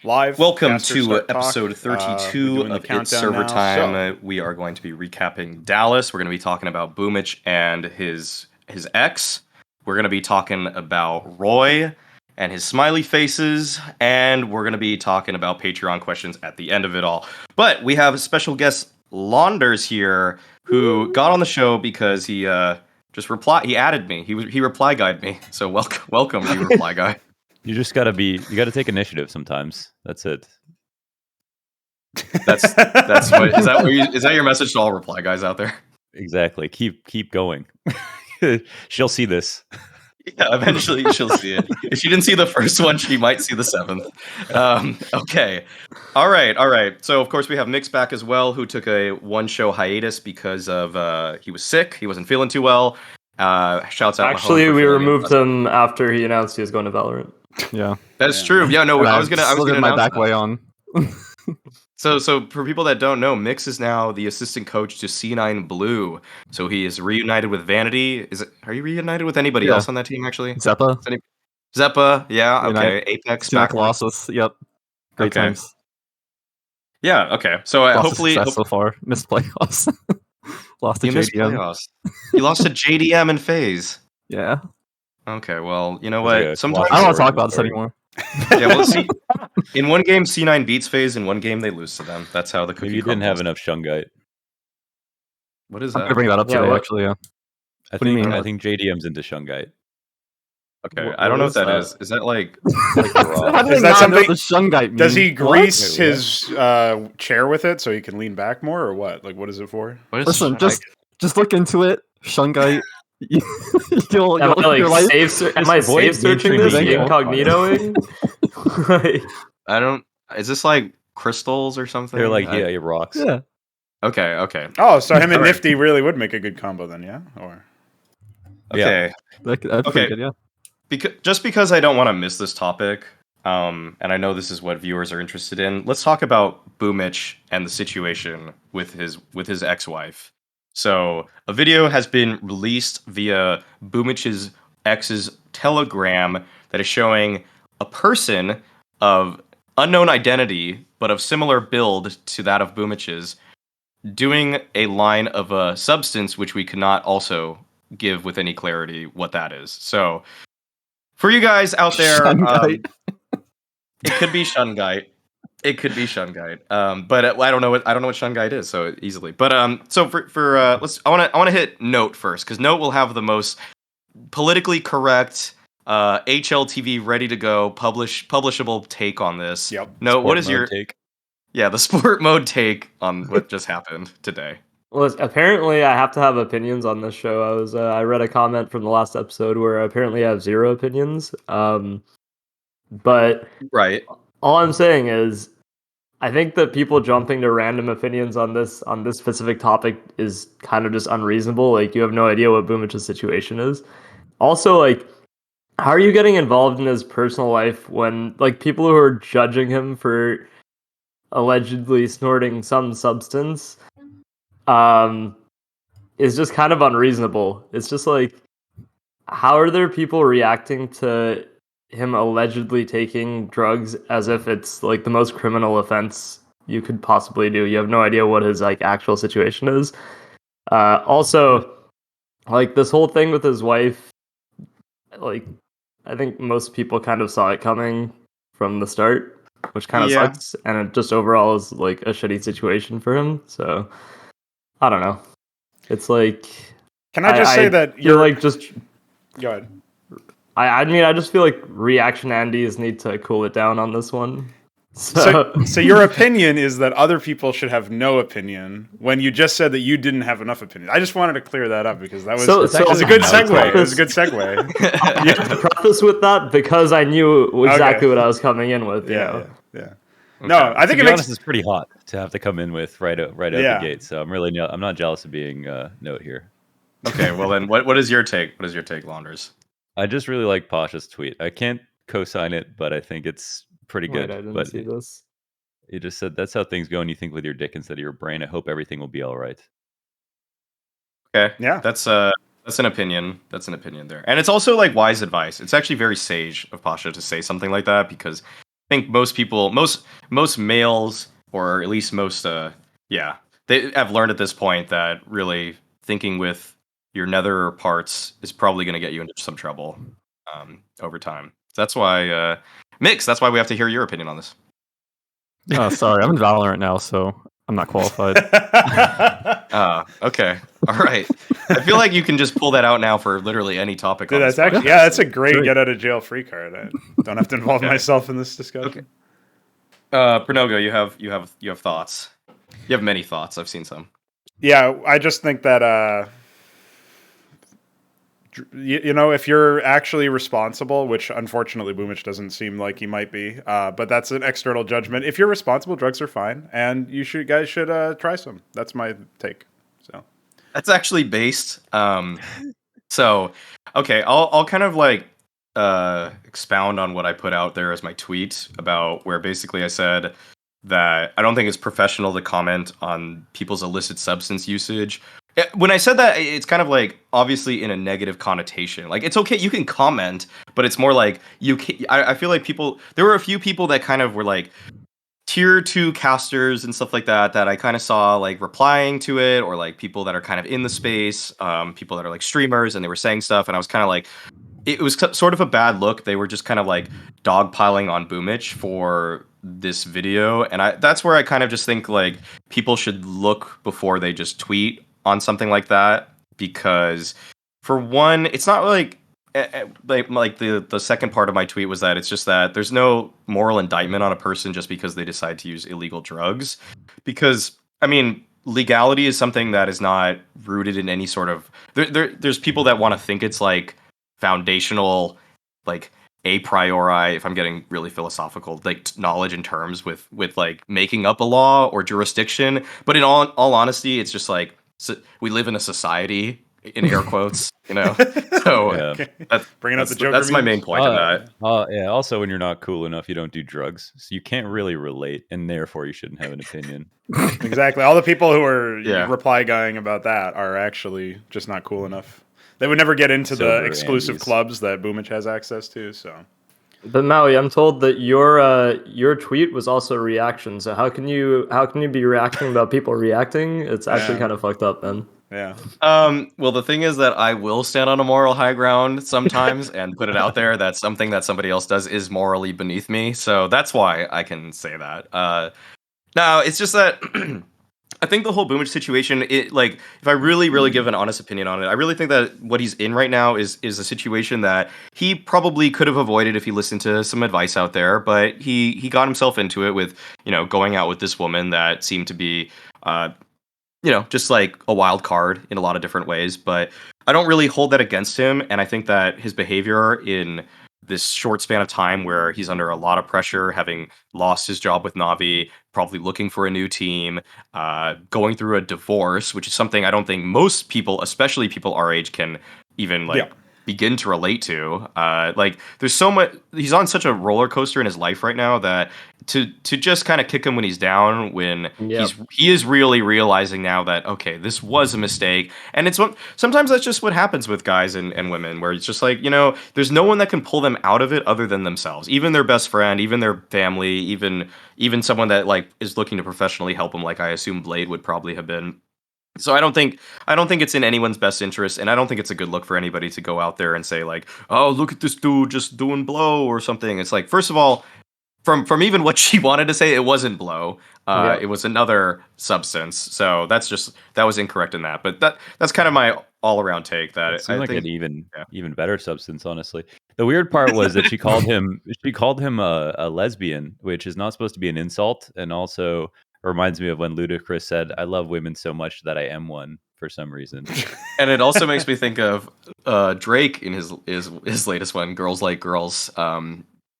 live. Welcome Casters to Start episode Talk. 32 We're doing the of It's countdown Server now. Time. We are going to be recapping Dallas. We're going to be talking about Boomich and his ex. We're going to be talking about Roy and his smiley faces, and we're going to be talking about Patreon questions at the end of it all. But we have a special guest, Launders, here, who got on the show because he just replied. He added me. He reply guide me. So welcome, you reply guy. You just you gotta take initiative sometimes. That's it. That's what is that your message to all reply guys out there? Exactly. Keep going. She'll see this. Yeah, eventually she'll see it. If she didn't see the first one, she might see the seventh. Okay. All right. So of course we have Mix back as well, who took a one-show hiatus because of he was sick. He wasn't feeling too well. Shouts out. Actually, we removed him after he announced he was going to Valorant. Yeah, that's true. Yeah, no, I was gonna my back way on. So for people that don't know, Mix is now the assistant coach to C9 Blue. So he is reunited with Vanity. Are you reunited with anybody else on that team actually? Zeppa. Zeppa, yeah, okay. Apex back losses. Yep. Great times. Yeah, okay. So hopefully so far missed playoffs. Lost to JDM. You lost to JDM and FaZe. Yeah. Okay, well, you know what? Sometimes I don't want to talk about this anymore. Yeah, well, see, in one game C9 beats FaZe, in one game they lose to them. That's how the cookie. Maybe you didn't have enough Shungite. What is that? I'm gonna bring that up today, actually. Yeah. I think JDM's into Shungite. Okay, I don't know what that is. Is that like is that something? The Shungite mean? Does he grease his chair with it so he can lean back more, or what? Like, what is it for? Listen, just look into it. Shungite. Am I safe searching this? Incognitoing? I don't. Is this like crystals or something? They're like rocks. Yeah. Okay. Oh, so him and Nifty really would make a good combo then, yeah? Or okay, that's pretty good, yeah. Because I don't want to miss this topic, and I know this is what viewers are interested in. Let's talk about Boomich and the situation with his ex-wife. So a video has been released via Boomich's ex's Telegram that is showing a person of unknown identity, but of similar build to that of Boomich's, doing a line of a substance which we cannot also give with any clarity what that is. So for you guys out there, it could be Shungite. It could be Shungite, but I don't know what Shungite is so easily. But so for I want to hit Note first because Note will have the most politically correct HLTV ready to go publishable take on this. Yep. Note, what is your take? Yeah, the sport mode take on what just happened today. Well, apparently I have to have opinions on this show. I read a comment from the last episode where apparently I have zero opinions. But right. All I'm saying is, I think that people jumping to random opinions on this specific topic is kind of just unreasonable. Like, you have no idea what Boomich's situation is. Also, like, how are you getting involved in his personal life when, like, people who are judging him for allegedly snorting some substance is just kind of unreasonable. It's just like, how are there people reacting to him allegedly taking drugs as if it's like the most criminal offense you could possibly do? You have no idea what his like actual situation is. Also, like, this whole thing with his wife, like, I think most people kind of saw it coming from the start, which kind of sucks, and it just overall is like a shitty situation for him. So I don't know. It's like, can I just say that you're like just go ahead. I mean, I just feel like reaction Andes need to cool it down on this one. So your opinion is that other people should have no opinion when you just said that you didn't have enough opinion. I just wanted to clear that up because that was a good segue. It was a good segue. You have to preface with that because I knew exactly what I was coming in with. Yeah. Okay. No, I think it's pretty hot to have to come in with right out the gate. So I'm not jealous of being Note here. Okay, well then, what is your take? What is your take, Launders? I just really like Pasha's tweet. I can't co-sign it, but I think it's pretty good. I didn't see this. He just said, "That's how things go, and you think with your dick instead of your brain. I hope everything will be all right." Okay, yeah, that's an opinion. That's an opinion there, and it's also like wise advice. It's actually very sage of Pasha to say something like that because think most people, most males, or at least most, they have learned at this point that really thinking with your nether parts is probably going to get you into some trouble over time. So that's why, Mix, that's why we have to hear your opinion on this. Oh, sorry, I'm in Valorant now, so I'm not qualified. Okay. All right. I feel like you can just pull that out now for literally any topic. Dude, that's actually that's a great get out of jail free card. I don't have to involve myself in this discussion. Okay. Pranogo, you have thoughts. You have many thoughts. I've seen some. Yeah, I just think that you know, if you're actually responsible, which unfortunately Boomich doesn't seem like he might be, but that's an external judgment. If you're responsible, drugs are fine, and guys should try some. That's my take. So that's actually based. So okay, I'll kind of like expound on what I put out there as my tweet about where basically I said that I don't think it's professional to comment on people's illicit substance usage. When I said that, it's kind of like obviously in a negative connotation. Like it's okay, you can comment, but it's more like I feel like there were a few people that kind of were like tier 2 casters and stuff like that I kind of saw like replying to it, or like people that are kind of in the space, people that are like streamers, and they were saying stuff, and I was kind of like, it was sort of a bad look. They were just kind of like dogpiling on Boomich for this video, and that's where I kind of just think like people should look before they just tweet on something like that, because for one, it's not like the second part of my tweet was that it's just that there's no moral indictment on a person just because they decide to use illegal drugs, because I mean legality is something that is not rooted in any sort of there's people that want to think it's like foundational, like a priori, if I'm getting really philosophical, like knowledge in terms with like making up a law or jurisdiction, but in all honesty, it's just like we live in a society, in air quotes, you know. So bringing up the Joker. That's my main point of that. Yeah. Also, when you're not cool enough, you don't do drugs, so you can't really relate, and therefore you shouldn't have an opinion. Exactly. All the people who are reply guying about that are actually just not cool enough. They would never get into the exclusive clubs that Boomich has access to. So, but Maui, I'm told that your tweet was also a reaction. So how can you be reacting about people reacting? It's actually kind of fucked up, man. Yeah. Well, the thing is that I will stand on a moral high ground sometimes and put it out there that something that somebody else does is morally beneath me. So that's why I can say that. Now it's just that. I think the whole Boomich situation, like, if I really give an honest opinion on it, I really think that what he's in right now is a situation that he probably could have avoided if he listened to some advice out there, but he got himself into it with, you know, going out with this woman that seemed to be, you know, just like a wild card in a lot of different ways. But I don't really hold that against him, and I think that his behavior in this short span of time where he's under a lot of pressure, having lost his job with Navi, probably looking for a new team, going through a divorce, which is something I don't think most people, especially people our age, can even begin to relate to. Like there's so much, he's on such a roller coaster in his life right now that to just kind of kick him when he's down, when he is really realizing now that, okay, this was a mistake. And sometimes that's just what happens with guys and women, where it's just like, you know, there's no one that can pull them out of it other than themselves, even their best friend, even their family, even someone that like is looking to professionally help them, like I assume Blade would probably have been. So I don't think it's in anyone's best interest, and I don't think it's a good look for anybody to go out there and say like, oh, look at this dude just doing blow or something. It's like, first of all, from even what she wanted to say, it wasn't blow. It was another substance. So that was incorrect in that. But that's kind of my all around take. That it seemed like an even better substance, honestly. The weird part was that she called him a lesbian, which is not supposed to be an insult, and also reminds me of when Ludacris said, "I love women so much that I am one," for some reason. And it also makes me think of Drake in his latest one, "Girls Like Girls."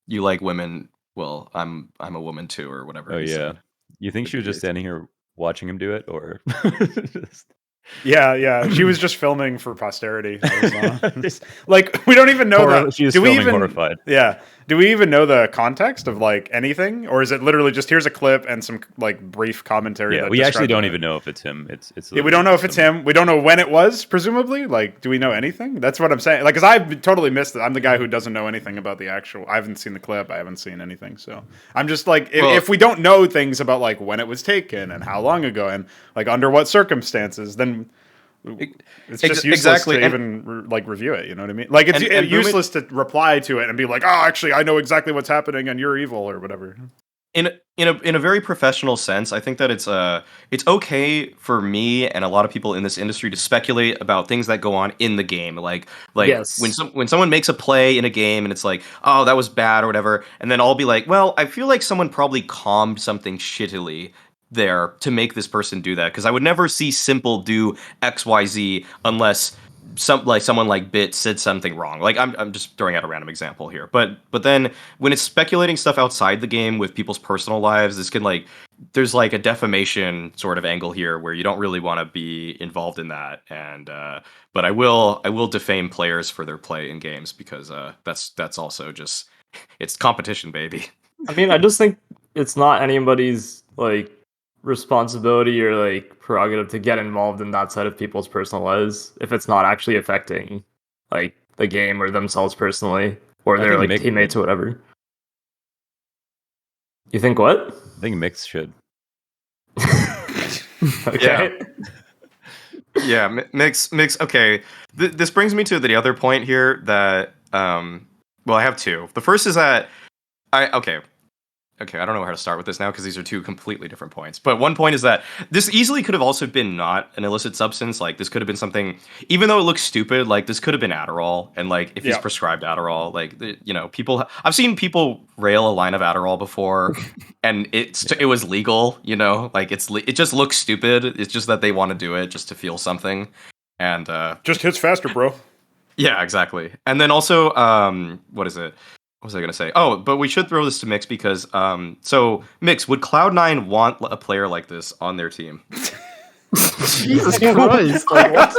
You like women. Well, I'm a woman too, or whatever. Oh yeah. Said. You think she was just standing here watching him do it, or? Yeah. She was just filming for posterity. Like we don't even know that. She was filming horrified. Yeah. Do we even know the context of like anything, or is it literally just here's a clip and some like brief commentary? Yeah, that we actually don't it? even know if it's him. It's Yeah, we don't know if it's him. We don't know when it was. Presumably, like, do we know anything? That's what I'm saying. Like, because I've totally missed it. I'm the guy who doesn't know anything about the actual. I haven't seen the clip. I haven't seen anything. So I'm just like, if we don't know things about like when it was taken and how long ago and like under what circumstances, then it's just useless to even like review it. You know what I mean? Like it's useless to reply to it and be like, oh, actually, I know exactly what's happening and you're evil or whatever. In a very professional sense, I think that it's okay for me and a lot of people in this industry to speculate about things that go on in the game. Like Yes. when someone makes a play in a game and it's like, oh, that was bad or whatever, and then I'll be like, well, I feel like someone probably calmed something shittily there to make this person do that, because I would never see Simple do XYZ unless someone like Bit said something wrong. Like I'm just throwing out a random example here, but then when it's speculating stuff outside the game with people's personal lives, this can like there's like a defamation sort of angle here where you don't really want to be involved in that. And but I will defame players for their play in games, because that's also just it's competition, baby. I mean, I just think it's not anybody's like responsibility or like prerogative to get involved in that side of people's personal lives if it's not actually affecting like the game or themselves personally or their like teammates or whatever. You think what? I think Mix should. Okay. Yeah, Mix. Okay, this brings me to the other point here that well, I have two. The first is that Okay, I don't know how to start with this now because these are two completely different points. But one point is that this easily could have also been not an illicit substance. Like, this could have been something, even though it looks stupid, like, this could have been Adderall. And, like, if he's prescribed Adderall, like, you know, I've seen people rail a line of Adderall before, and it was legal, you know? Like, it just looks stupid. It's just that they want to do it just to feel something. And, just hits faster, bro. Yeah, exactly. And then also, what is it? What was I going to say? Oh, but we should throw this to Mix because, so, Mix, would Cloud9 want a player like this on their team? Jesus Christ. Like, what?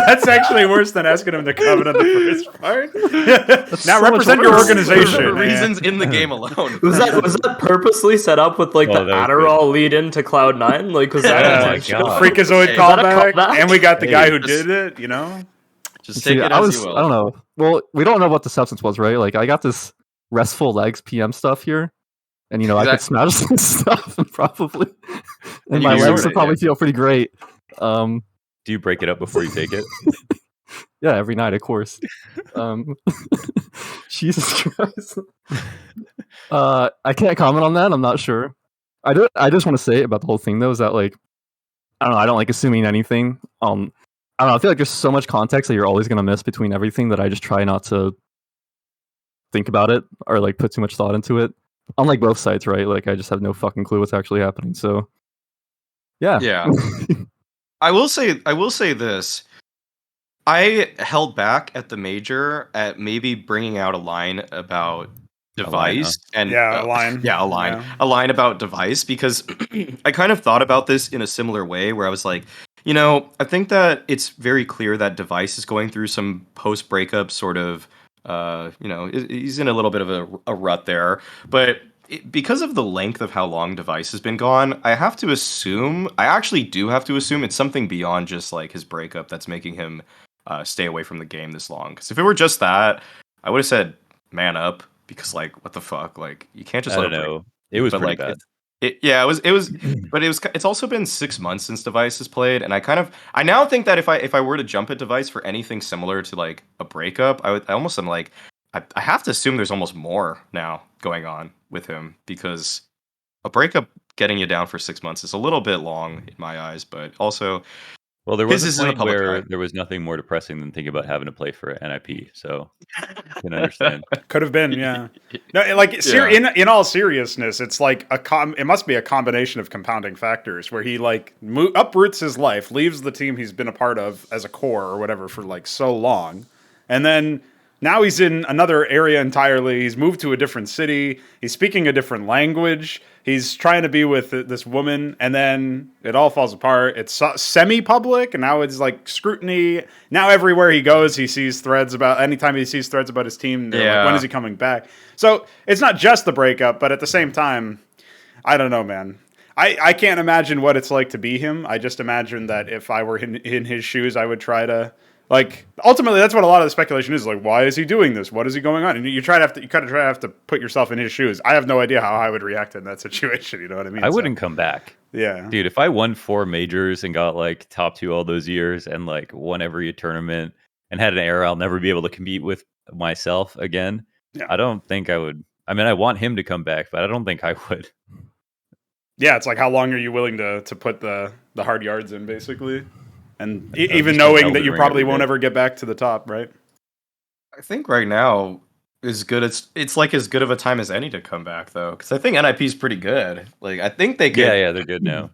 That's actually worse than asking him to comment on the first part. Now represent your organization. For reasons in the game alone. Was that purposely set up with like the Adderall lead into Cloud9? Like, was that Freakazoid callback? And we got the guy who did it, you know? Just take it as you will. I don't know. Well, we don't know what the substance was, right? Like, I got this restful legs PM stuff here, and you know, I could smash some stuff and probably, and my legs would probably feel pretty great. Do you break it up before you take it? Yeah, every night, of course. Jesus Christ. I can't comment on that. I'm not sure. I just want to say about the whole thing though is that, like, I don't know. I don't like assuming anything. I don't know, I feel like there's so much context that you're always going to miss between everything that I just try not to think about it or like put too much thought into it. Unlike both sides, right? Like, I just have no fucking clue what's actually happening. So, yeah. Yeah. I will say this. I held back at the major at maybe bringing out a line about device and a line. Yeah, a line about device, because I kind of thought about this in a similar way where I was like, you know, I think that it's very clear that Device is going through some post-breakup sort of, you know, he's in a little bit of a rut there. But because of the length of how long Device has been gone, I actually do have to assume it's something beyond just like his breakup that's making him stay away from the game this long. Because if it were just that, I would have said man up, because like, what the fuck? Like, you can't just I don't know. It was pretty bad. It's also been 6 months since Device has played, and I now think that if I were to jump at Device for anything similar to like a breakup, I almost am like, I have to assume there's almost more now going on with him, because a breakup getting you down for 6 months is a little bit long in my eyes, but also, well, there was a point where there was nothing more depressing than thinking about having to play for NIP, so I can understand. Could have been, yeah. No, like in all seriousness, it's like it must be a combination of compounding factors where he like uproots his life, leaves the team he's been a part of as a core or whatever for like so long, and then Now he's in another area entirely. He's moved to a different city. He's speaking a different language. He's trying to be with this woman, and then it all falls apart. It's semi-public, and now it's like scrutiny. Now everywhere he goes, he sees threads about. Anytime he sees threads about his team, they're like, when is he coming back? So it's not just the breakup, but at the same time, I don't know, man. I can't imagine what it's like to be him. I just imagine that if I were in his shoes, I would try to. Like, ultimately, that's what a lot of the speculation is. Like, why is he doing this? What is he going on? And you kind of try to have to put yourself in his shoes. I have no idea how I would react in that situation. You know what I mean? I wouldn't come back. Yeah, dude. If I won 4 majors and got like top 2 all those years and like won every tournament and had an era I'll never be able to compete with myself again, I don't think I would. I mean, I want him to come back, but I don't think I would. Yeah, it's like, how long are you willing to put the hard yards in, basically? And even knowing that you probably won't ever get back to the top, right? I think right now is good. It's like as good of a time as any to come back, though, because I think NIP is pretty good. Like, I think they could. Yeah, they're good now.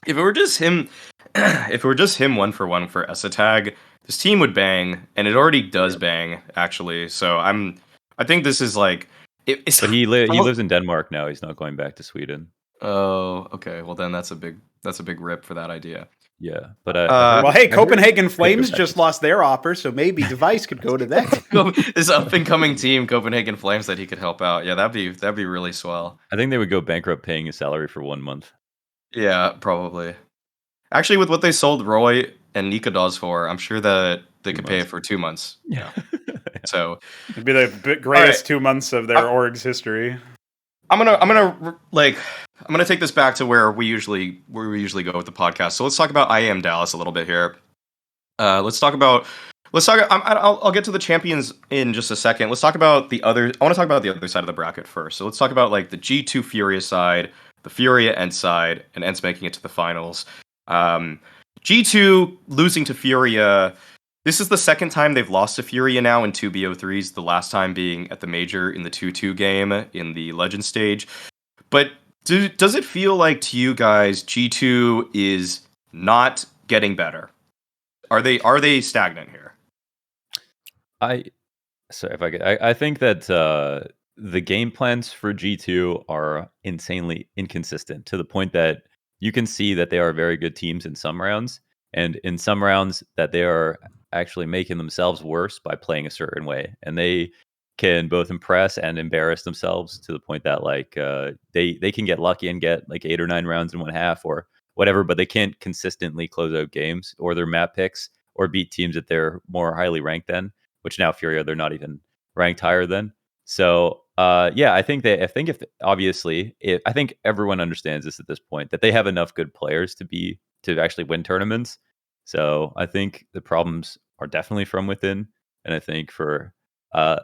If it were just him, 1-for-1 for ESA tag, this team would bang, and it already does bang, actually. So I think this is like. But he lives in Denmark now. He's not going back to Sweden. Oh, okay. Well, then that's a big rip for that idea. Yeah, but well, hey, Copenhagen Flames just lost their offer, so maybe Device could go to that. This up and coming team, Copenhagen Flames, that he could help out. Yeah, that'd be really swell. I think they would go bankrupt paying his salary for 1 month. Yeah, probably. Actually, with what they sold Roy and Nikados for, I'm sure that they could pay it for 2 months. Yeah. So it'd be the greatest 2 months of their org's history. I'm gonna take this back to where we usually go with the podcast. So let's talk about IEM Dallas a little bit here. I'll get to the champions in just a second. Let's talk about I want to talk about the other side of the bracket first. So let's talk about like the G2 Furia side, the Furia ENCE side, and ENCE making it to the finals. G2 losing to Furia. This is the second time they've lost to Furia now in 2 BO3s, the last time being at the Major in the 2-2 game in the Legend stage. But does it feel like to you guys G2 is not getting better? Are they stagnant here? I think that the game plans for G2 are insanely inconsistent to the point that you can see that they are very good teams in some rounds, and in some rounds that they are actually making themselves worse by playing a certain way, and they can both impress and embarrass themselves to the point that like they can get lucky and get like 8 or 9 rounds in 1/2 or whatever, but they can't consistently close out games or their map picks or beat teams that they're more highly ranked than, which now Furia they're not even ranked higher than. So I think I think everyone understands this at this point, that they have enough good players to actually win tournaments. So I think the problems are definitely from within, and I think for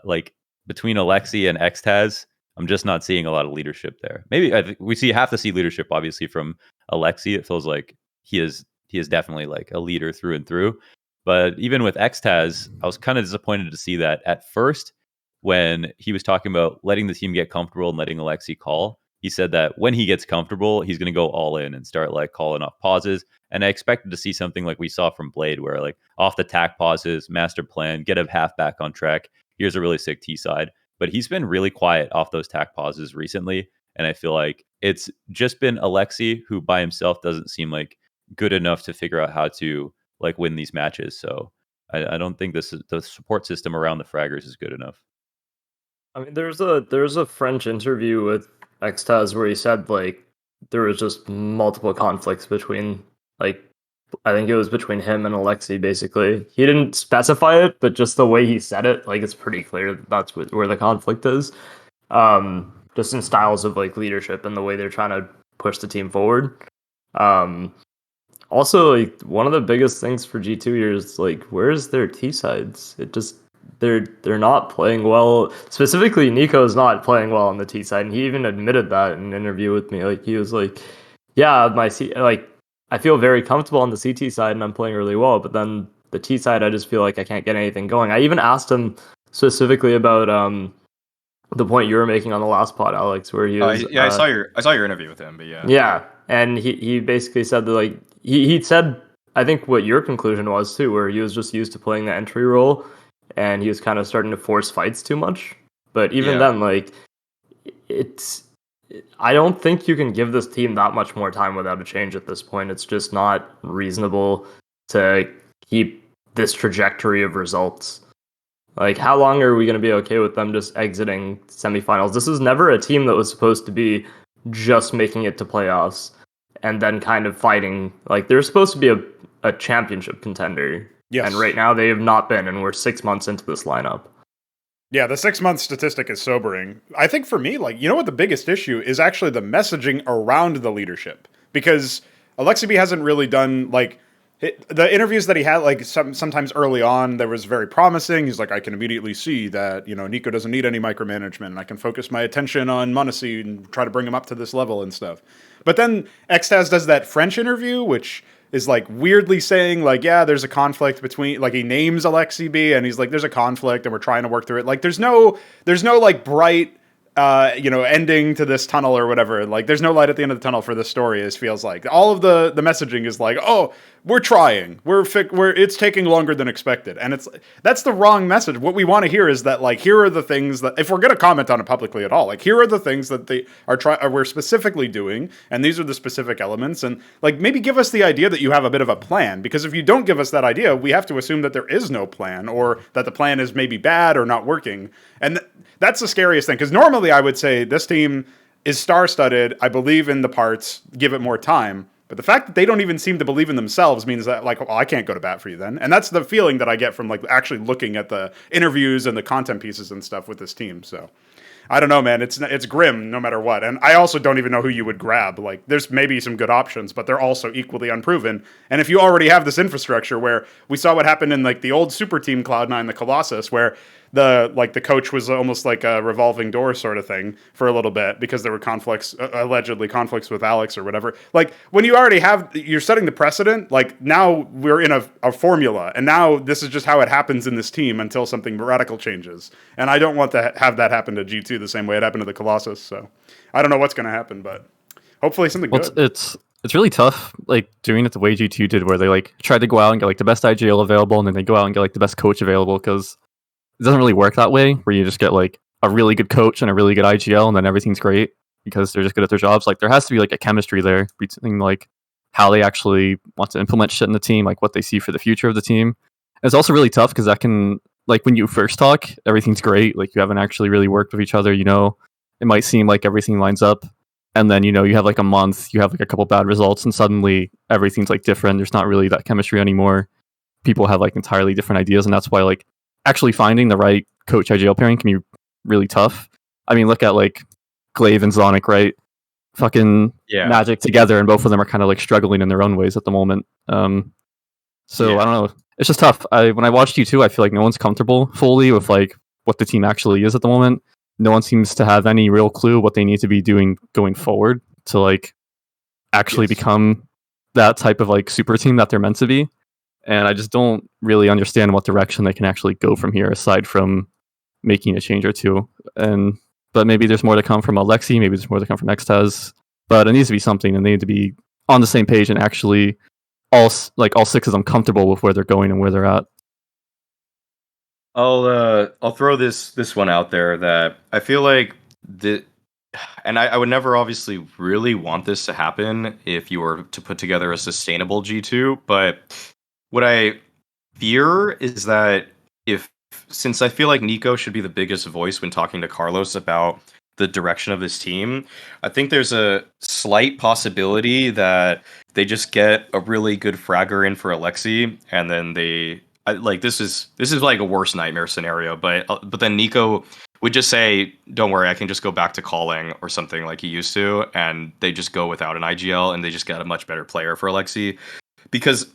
like between Alexi and Xtaz, I'm just not seeing a lot of leadership there. Maybe we have to see leadership obviously from Alexi. It feels like he is definitely like a leader through and through. But even with Xtaz, I was kind of disappointed to see that at first when he was talking about letting the team get comfortable and letting Alexi call. He said that when he gets comfortable, he's going to go all in and start like calling off pauses. And I expected to see something like we saw from Blade, where like off the tack pauses, master plan, get a half back on track. Here's a really sick T side. But he's been really quiet off those tack pauses recently. And I feel like it's just been Alexi who by himself doesn't seem like good enough to figure out how to like win these matches. So I don't think the support system around the fraggers is good enough. I mean, there's a French interview with Xtaz where he said like there was just multiple conflicts between, like, I think it was between him and Alexi. Basically, he didn't specify it, but just the way he said it, like, it's pretty clear that that's where the conflict is. Just in styles of like leadership and the way they're trying to push the team forward. Also, like, one of the biggest things for G2 here is like, where's their T sides? It just they're not playing well. Specifically, Nico is not playing well on the T side, and he even admitted that in an interview with me. Like, he was like, "Yeah, I feel very comfortable on the CT side, and I'm playing really well. But then the T side, I just feel like I can't get anything going." I even asked him specifically about the point you were making on the last pod, Alex, where he was. I saw your interview with him, but yeah. Yeah, and he basically said that, like, he said, I think what your conclusion was too, where he was just used to playing the entry role. and he was kind of starting to force fights too much. But even Yeah. then, like, I don't think you can give this team that much more time without a change at this point. It's just not reasonable to keep this trajectory of results. Like, how long are we going to be okay with them just exiting semifinals? This is never a team that was supposed to be just making it to playoffs and then kind of fighting. Like, they're supposed to be a championship contender. Yes. And right now they have not been, and we're 6 months into this lineup. Yeah, the 6-month statistic is sobering. I think for me, like, you know what the biggest issue is actually the messaging around the leadership. Because Alexi B hasn't really done, like, the interviews that he had, like, sometimes early on, there was very promising. He's like, I can immediately see that, you know, Nico doesn't need any micromanagement, and I can focus my attention on Mauisnake and try to bring him up to this level and stuff. But then Xtaz does that French interview, which is like weirdly saying, like, yeah, there's a conflict between, like, he names Alexi B, and he's like, there's a conflict, and we're trying to work through it. Like, there's no like bright, you know, ending to this tunnel or whatever. Like, there's no light at the end of the tunnel for this story. It feels like all of the messaging is like, oh, we're trying, we're it's taking longer than expected, and that's the wrong message. What we want to hear is that, like, here are the things that, if we're going to comment on it publicly at all, like, here are the things that they we're specifically doing, and these are the specific elements, and, like, maybe give us the idea that you have a bit of a plan, because if you don't give us that idea, we have to assume that there is no plan, or that the plan is maybe bad or not working, and that's the scariest thing, because normally I would say this team is star-studded, I believe in the parts, give it more time. But the fact that they don't even seem to believe in themselves means that, like, well, I can't go to bat for you then. And that's the feeling that I get from, like, actually looking at the interviews and the content pieces and stuff with this team. So I don't know, man. It's grim no matter what. And I also don't even know who you would grab. Like, there's maybe some good options, but they're also equally unproven. And if you already have this infrastructure, where we saw what happened in, like, the old super team Cloud9, the Colossus, where the coach was almost like a revolving door sort of thing for a little bit, because there were allegedly conflicts with Alex or whatever. Like, when you already you're setting the precedent, like, now we're in a formula, and now this is just how it happens in this team until something radical changes. And I don't want to have that happen to G2 the same way it happened to the Colossus. So I don't know what's going to happen, but hopefully something good. It's really tough, like, doing it the way G2 did, where they, like, tried to go out and get, like, the best IGL available, and then they go out and get, like, the best coach available, because it doesn't really work that way, where you just get, like, a really good coach and a really good IGL, and then everything's great because they're just good at their jobs. Like, there has to be, like, a chemistry there between, like, how they actually want to implement shit in the team, like, what they see for the future of the team. And it's also really tough because that can, like, when you first talk, everything's great. Like, you haven't actually really worked with each other, you know, it might seem like everything lines up. And then, you know, you have, like, a month, you have, like, a couple bad results, and suddenly everything's, like, different. There's not really that chemistry anymore. People have, like, entirely different ideas, and that's why, like, actually finding the right coach IGL pairing can be really tough. I mean, look at, like, Glaive and Zonic, right? Fucking Magic together, and both of them are kind of, like, struggling in their own ways at the moment. So I don't know. It's just tough. When I watched you2, I feel like no one's comfortable fully with, like, what the team actually is at the moment. No one seems to have any real clue what they need to be doing going forward to, like, actually become that type of, like, super team that they're meant to be. And I just don't really understand what direction they can actually go from here, aside from making a change or two. But maybe there's more to come from Alexi, maybe there's more to come from Xtaz. But it needs to be something, and they need to be on the same page and actually all six of them comfortable with where they're going and where they're at. I'll throw this one out there that I feel like and I would never obviously really want this to happen if you were to put together a sustainable G2, but what I fear is that since I feel like Nico should be the biggest voice when talking to Carlos about the direction of this team, I think there's a slight possibility that they just get a really good fragger in for Alexi, and then this is like a worst nightmare scenario, but then Nico would just say, don't worry, I can just go back to calling or something like he used to, and they just go without an IGL, and they just got a much better player for Alexi, because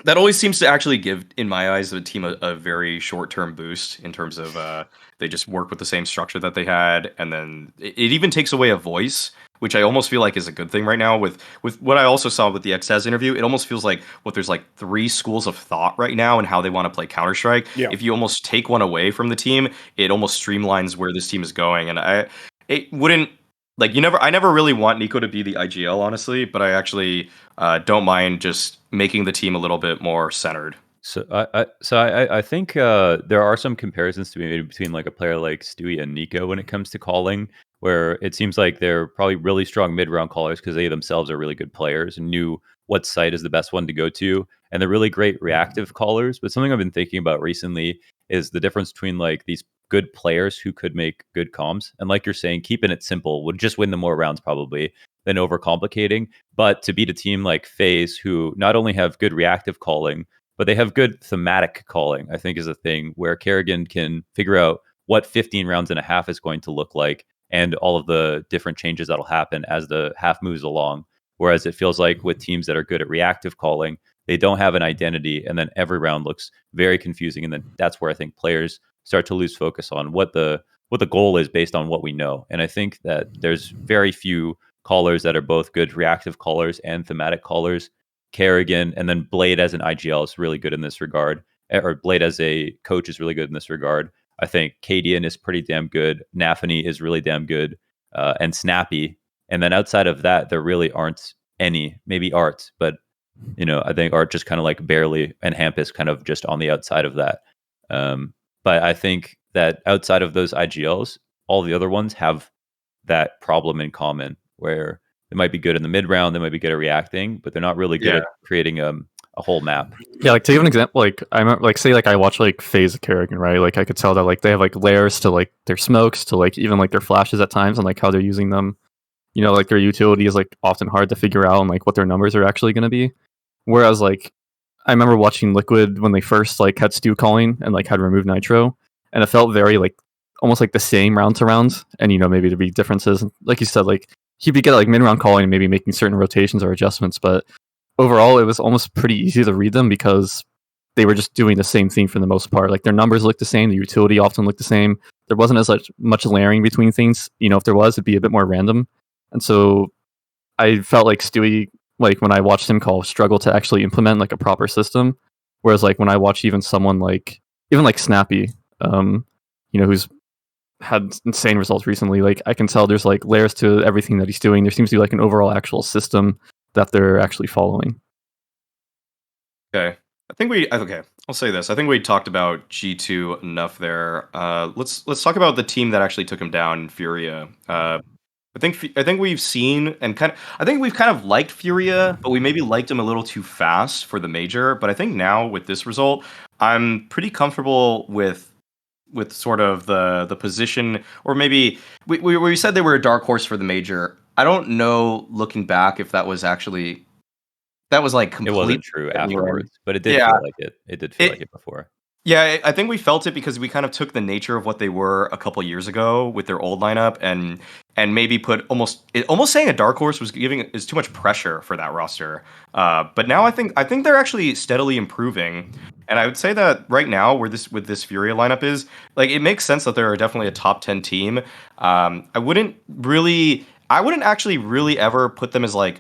that always seems to actually give, in my eyes, the team a very short-term boost in terms of they just work with the same structure that they had, and then it even takes away a voice, which I almost feel like is a good thing right now. With what I also saw with the Xtaz interview, it almost feels like there's like 3 schools of thought right now and how they want to play Counter-Strike. Yeah. If you almost take one away from the team, it almost streamlines where this team is going, and it wouldn't. Like, I never really want Nico to be the IGL, honestly, but I actually don't mind just making the team a little bit more centered. I think there are some comparisons to be made between like a player like Stewie and Nico when it comes to calling, where it seems like they're probably really strong mid-round callers because they themselves are really good players and knew what site is the best one to go to, and they're really great reactive callers. But something I've been thinking about recently is the difference between like these good players who could make good comms, and like you're saying, keeping it simple would just win them more rounds probably than overcomplicating. But to beat a team like FaZe, who not only have good reactive calling, but they have good thematic calling, I think is a thing where karrigan can figure out what 15 rounds and a half is going to look like and all of the different changes that'll happen as the half moves along. Whereas it feels like with teams that are good at reactive calling, they don't have an identity, and then every round looks very confusing. And then that's where I think players start to lose focus on what the goal is based on what we know. And I think that there's very few callers that are both good reactive callers and thematic callers. karrigan, and then Blade as an IGL is really good in this regard, or Blade as a coach is really good in this regard. I think Cadian is pretty damn good. Nafany is really damn good, and Snappy. And then outside of that, there really aren't any. Maybe Art, but I think Art just kind of like barely, and Hampus kind of just on the outside of that. But I think that outside of those IGLs, all the other ones have that problem in common, where they might be good in the mid round, they might be good at reacting, but they're not really good at creating a whole map. Yeah, like to give an example, like I remember, like say like I watch like FaZe karrigan, right? Like I could tell that like they have like layers to like their smokes, to like even like their flashes at times, and like how they're using them. Like their utility is like often hard to figure out, and like what their numbers are actually going to be. Whereas like I remember watching Liquid when they first like had Stu calling and like had removed Nitro, and it felt very like almost like the same round to round, and maybe there'd be differences. Like you said, like he'd be good at like mid round calling and maybe making certain rotations or adjustments, but overall it was almost pretty easy to read them because they were just doing the same thing for the most part. Like their numbers looked the same, the utility often looked the same. There wasn't as much layering between things. If there was, it'd be a bit more random. And so I felt like Stewie, like when I watched him call, struggle to actually implement like a proper system. Whereas like when I watch even someone like Snappy, who's had insane results recently, like I can tell there's like layers to everything that he's doing. There seems to be like an overall actual system that they're actually following. Okay. I'll say this. I think we talked about G2 enough there. Let's talk about the team that actually took him down, Furia. I think we've seen I think we've kind of liked Furia, but we maybe liked him a little too fast for the major. But I think now with this result, I'm pretty comfortable with sort of the position, or maybe we said they were a dark horse for the major. I don't know, looking back, if that was actually like It wasn't true afterwards, but it did feel like it. It did feel like it before. Yeah, I think we felt it because we kind of took the nature of what they were a couple years ago with their old lineup, and maybe put almost saying a dark horse is too much pressure for that roster. But now I think they're actually steadily improving, and I would say that right now where this Furia lineup is, like, it makes sense that they're definitely a top 10 team. I wouldn't actually really ever put them as like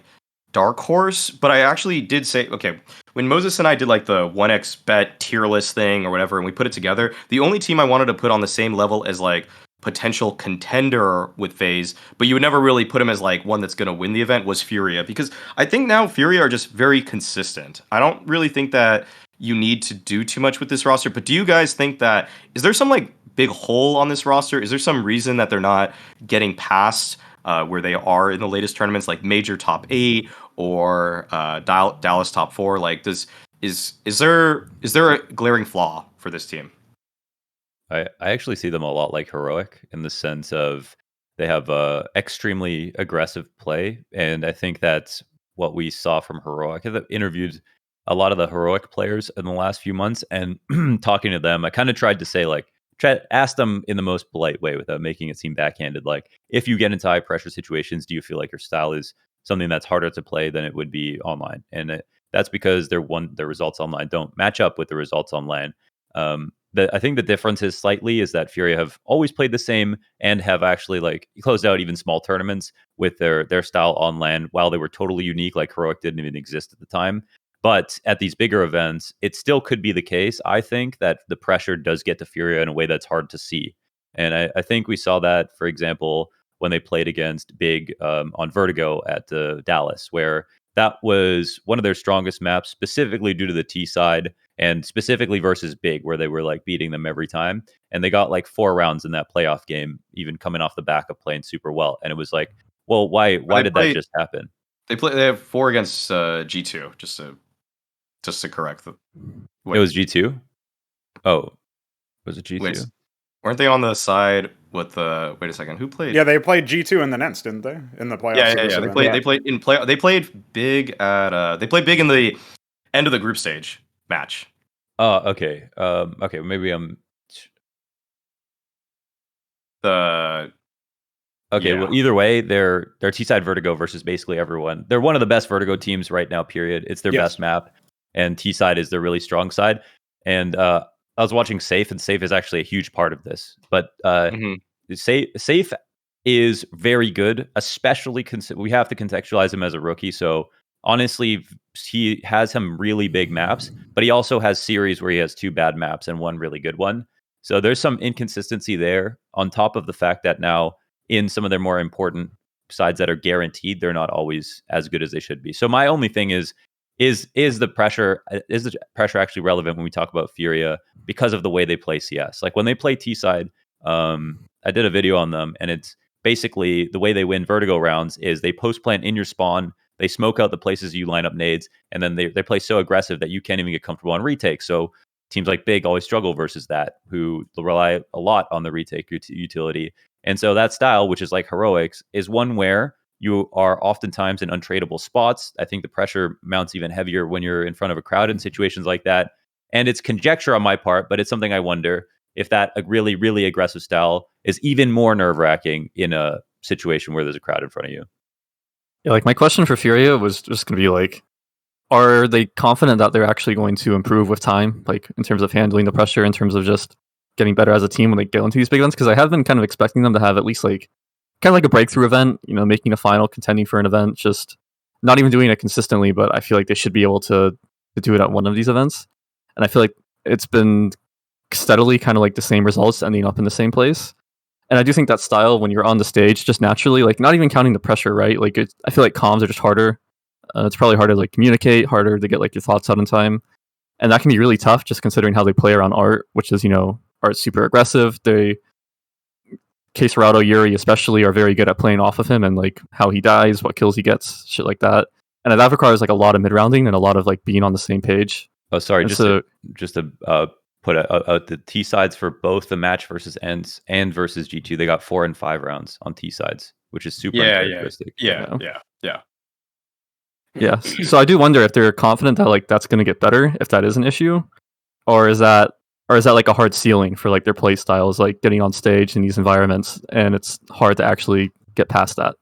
dark horse, but I actually did say, okay, when Moses and I did like the 1x bet tier list thing or whatever, and we put it together, the only team I wanted to put on the same level as like potential contender with FaZe, but you would never really put him as like one that's going to win the event, was Furia, because I think now Furia are just very consistent. I don't really think that you need to do too much with this roster, but do you guys think that, is there some like big hole on this roster? Is there some reason that they're not getting past where they are in the latest tournaments, like major top 8 or Dallas top 4? Like, is there a glaring flaw for this team? I actually see them a lot like Heroic in the sense of they have a extremely aggressive play, and I think that's what we saw from Heroic. I've interviewed a lot of the Heroic players in the last few months, and talking to them, I kind of tried to say ask them in the most polite way without making it seem backhanded. Like, if you get into high pressure situations, do you feel like your style is something that's harder to play than it would be online? And that's because their results online don't match up with the results online. I think the difference is that Furia have always played the same and have actually like closed out even small tournaments with their style on LAN, while they were totally unique. Like, Heroic didn't even exist at the time. But at these bigger events, it still could be the case, I think, that the pressure does get to Furia in a way that's hard to see. And I think we saw that, for example, when they played against Big on Vertigo at Dallas, where that was one of their strongest maps, specifically due to the T side. and specifically versus Big, where they were like beating them every time. And they got like 4 rounds in that playoff game, even coming off the back of playing super well. And it was like, well, why did that just happen? They have 4 against G2, just to correct the. It was G2. Oh, was it G2? Wait, weren't they on the side with the? Wait a second, who played? Yeah, they played G2 in the ENCE, didn't they? In the playoffs. Yeah. They played big at. They played big in the end of the group stage match. Oh, okay. Okay, maybe I'm. Okay, well, either way, they're T-side Vertigo versus basically everyone. They're one of the best Vertigo teams right now, period. It's their best map, and T-side is their really strong side. And I was watching Safe, and Safe is actually a huge part of this. But Safe is very good, especially we have to contextualize him as a rookie. So honestly, he has some really big maps, but he also has series where he has 2 bad maps and 1 really good one. So there's some inconsistency there, on top of the fact that now in some of their more important sides that are guaranteed, they're not always as good as they should be. So my only thing is the pressure actually relevant when we talk about Furia because of the way they play CS? Like when they play T-side, I did a video on them, and it's basically the way they win Vertigo rounds is they post plant in your spawn, they smoke out the places you line up nades, and then they play so aggressive that you can't even get comfortable on retake. So teams like Big always struggle versus that, who rely a lot on the retake utility. And so that style, which is like heroics, is one where you are oftentimes in untradeable spots. I think the pressure mounts even heavier when you're in front of a crowd in situations like that. And it's conjecture on my part, but it's something I wonder if that a really, really aggressive style is even more nerve-wracking in a situation where there's a crowd in front of you. Yeah, like my question for Furia was just going to be like, are they confident that they're actually going to improve with time, like in terms of handling the pressure, in terms of just getting better as a team when they go into these big events? Because I have been kind of expecting them to have at least like kind of like a breakthrough event, you know, making a final, contending for an event, just not even doing it consistently, but I feel like they should be able to do it at one of these events. And I feel like it's been steadily kind of like the same results ending up in the same place. And I do think that style, when you're on the stage, just naturally, like not even counting the pressure, right? Like I feel like comms are just harder. It's probably harder to like communicate, harder to get like your thoughts out in time. And that can be really tough just considering how they play around Art, which is, you know, Art's super aggressive. kjaerbye, Yuri especially are very good at playing off of him and like how he dies, what kills he gets, shit like that. And that requires like a lot of mid-rounding and a lot of like being on the same page. Oh, sorry, just to put out the T sides for both the match versus ENCE and versus G2. They got 4 and 5 rounds on T sides, which is super uncharacteristic. Yeah. Yeah. So I do wonder if they're confident that like that's going to get better, if that is an issue, or is that like a hard ceiling for like their play styles, like getting on stage in these environments, and it's hard to actually get past that.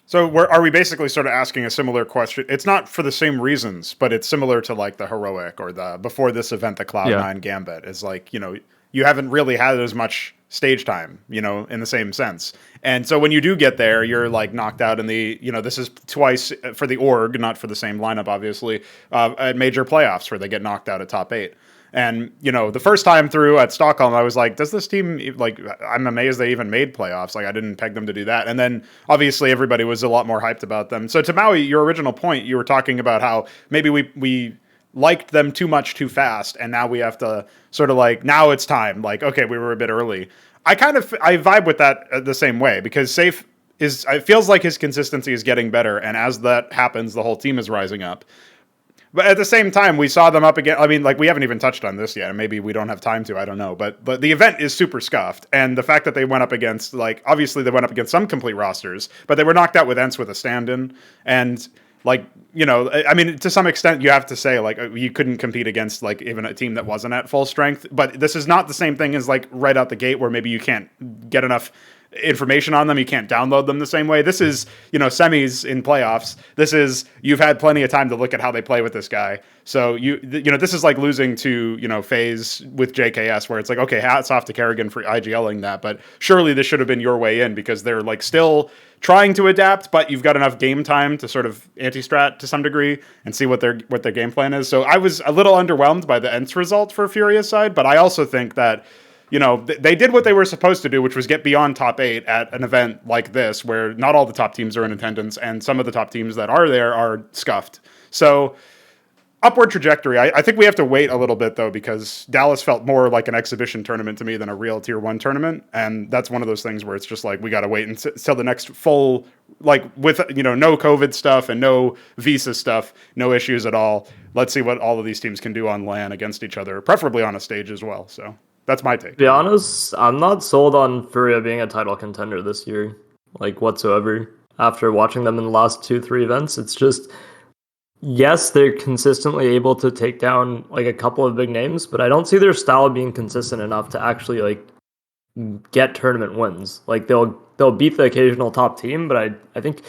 So are we basically sort of asking a similar question? It's not for the same reasons, but it's similar to like the heroic or the before this event, the Cloud9 Gambit. Is like, you know, you haven't really had as much stage time, you know, in the same sense. And so when you do get there, you're like knocked out in the, you know, this is twice for the org, not for the same lineup, obviously, at major playoffs where they get knocked out at top 8. And, you know, the first time through at Stockholm, I was like, does this team, like, I'm amazed they even made playoffs. Like, I didn't peg them to do that. And then, obviously, everybody was a lot more hyped about them. So, to Maui, your original point, you were talking about how maybe we liked them too much too fast, and now we have to sort of like, now it's time. Like, okay, we were a bit early. I vibe with that the same way, because Safe it feels like his consistency is getting better, and as that happens, the whole team is rising up. But at the same time, we saw them up again. I mean, like, we haven't even touched on this yet, and maybe we don't have time to, I don't know. But the event is super scuffed, and the fact that they went up against, like, obviously they went up against some complete rosters, but they were knocked out with ENCE with a stand-in, and, like, you know, I mean, to some extent, you have to say, like, you couldn't compete against, like, even a team that wasn't at full strength, but this is not the same thing as, like, right out the gate where maybe you can't get enough information on them, you can't download them the same way. This is, you know, semis in playoffs. This is, you've had plenty of time to look at how they play with this guy. So you know, this is like losing to, you know, FaZe with JKS, where it's like, okay, hats off to karrigan for IGLing that, but surely this should have been your way in, because they're like still trying to adapt, but you've got enough game time to sort of anti-strat to some degree and see what their game plan is. So I was a little underwhelmed by the ENCE result for Furia's side, but I also think that, you know, they did what they were supposed to do, which was get beyond top 8 at an event like this, where not all the top teams are in attendance, and some of the top teams that are there are scuffed. So upward trajectory. I think we have to wait a little bit though, because Dallas felt more like an exhibition tournament to me than a real tier 1 tournament, and that's one of those things where it's just like we got to wait until the next full, like with no COVID stuff and no visa stuff, no issues at all. Let's see what all of these teams can do on LAN against each other, preferably on a stage as well. So that's my take. To be honest, I'm not sold on Furia being a title contender this year, like whatsoever. After watching them in the last 2-3 events, it's just, yes, they're consistently able to take down like a couple of big names, but I don't see their style being consistent enough to actually like get tournament wins. Like they'll beat the occasional top team, but I think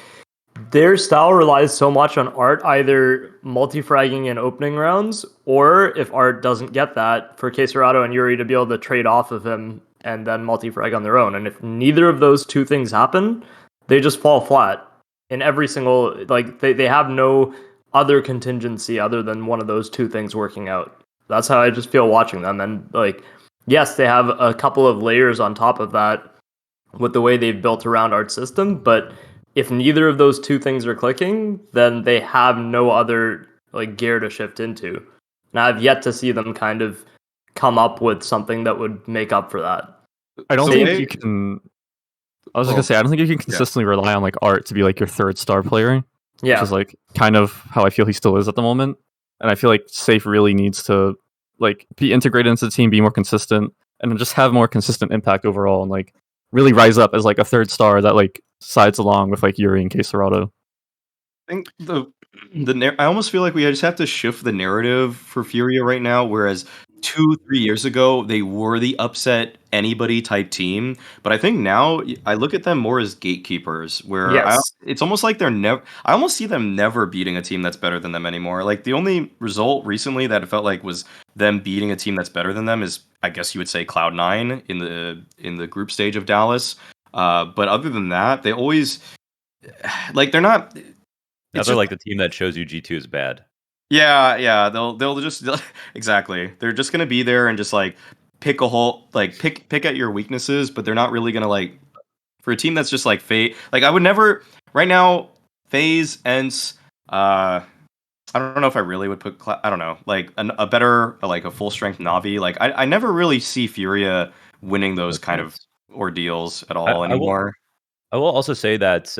their style relies so much on Art either multi-fragging in opening rounds, or if Art doesn't get that, for kjaerbye and Yuri to be able to trade off of him and then multi-frag on their own. And if neither of those two things happen, they just fall flat in every single, like they have no other contingency other than one of those two things working out. That's how I just feel watching them. And like, yes, they have a couple of layers on top of that with the way they've built around Art's system, but if neither of those two things are clicking, then they have no other like gear to shift into. And I've yet to see them kind of come up with something that would make up for that. I don't think you can. I was just gonna say, I don't think you can consistently rely on like Art to be like your third star player. Yeah, which is like kind of how I feel he still is at the moment. And I feel like Safe really needs to like be integrated into the team, be more consistent, and just have more consistent impact overall, and like really rise up as like a third star that like sides along with like Yuri and kjaerbye. I think I almost feel like we just have to shift the narrative for Furia right now, whereas 2-3 years ago they were the upset anybody type team, but I think now I look at them more as gatekeepers, where it's almost like I almost see them never beating a team that's better than them anymore. Like the only result recently that it felt like was them beating a team that's better than them is, I guess you would say, Cloud9 in the group stage of Dallas. But other than that, they always like they're not. They're like the team that shows you G2 is bad. Yeah, they'll just exactly. They're just gonna be there and just like pick a hole, like pick at your weaknesses, but they're not really gonna like, for a team that's just like FaZe. Like I would never right now FaZe, ENCE. I don't know if I really would put I don't know, like a better, like a full strength Navi. Like I never really see Furia winning those kind of ordeals at all anymore. I will also say that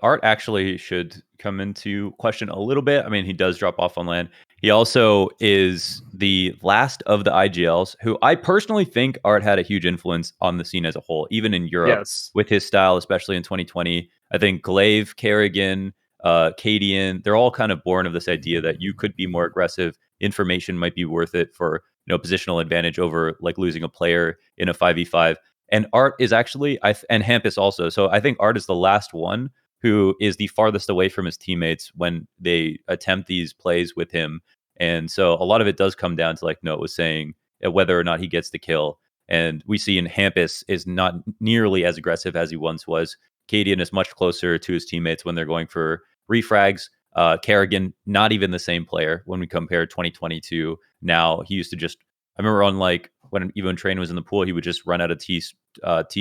Art actually should come into question a little bit. I mean, he does drop off on LAN. He also is the last of the IGLs, who I personally think Art had a huge influence on the scene as a whole, even in Europe, with his style, especially in 2020. I think Glaive, karrigan, kjaerbye, they're all kind of born of this idea that you could be more aggressive. Information might be worth it for positional advantage over like losing a player in a 5v5. And Art is actually, and Hampus also. So I think Art is the last one who is the farthest away from his teammates when they attempt these plays with him. And so a lot of it does come down to, like Noah was saying, whether or not he gets the kill. And we see in Hampus is not nearly as aggressive as he once was. kjaerbye is much closer to his teammates when they're going for refrags. karrigan, not even the same player when we compare 2022. Now, he used to just, I remember on like, when even Train was in the pool, he would just run out of T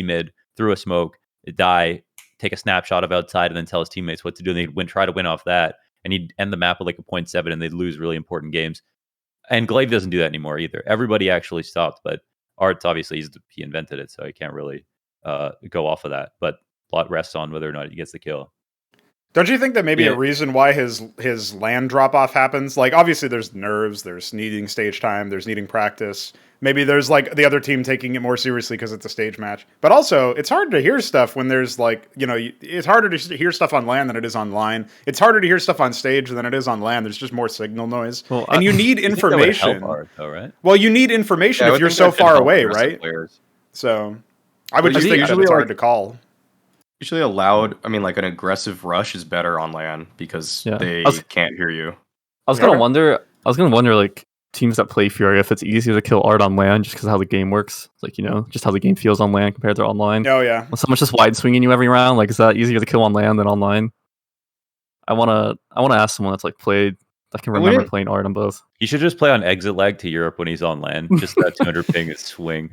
mid, through a smoke, die, take a snapshot of outside, and then tell his teammates what to do. And they'd try to win off that, and he'd end the map with like a 0.7, and they'd lose really important games. And Glaive doesn't do that anymore either. Everybody actually stopped, but Art's obviously he invented it, so he can't really go off of that. But a lot rests on whether or not he gets the kill. Don't you think that maybe a reason why his land drop off happens? Like obviously there's nerves, there's needing stage time, there's needing practice. Maybe there's like the other team taking it more seriously because it's a stage match. But also, it's hard to hear stuff when there's like, it's harder to hear stuff on LAN than it is online. It's harder to hear stuff on stage than it is on LAN. There's just more signal noise. Well, and you need information. Art, though, right? Well, you need information if you're so far away, right? Players. So I would just think that it's hard to call. Usually like an aggressive rush is better on LAN because they can't hear you. I was gonna wonder like teams that play Furia if it's easier to kill Art on LAN just because of how the game works. Like, just how the game feels on LAN compared to online. Oh yeah. When someone's just wide swinging you every round, like is that easier to kill on LAN than online? I wanna ask someone that's like played that can remember playing Art on both. He should just play on exit lag to Europe when he's on LAN. Just that 200 ping is swing.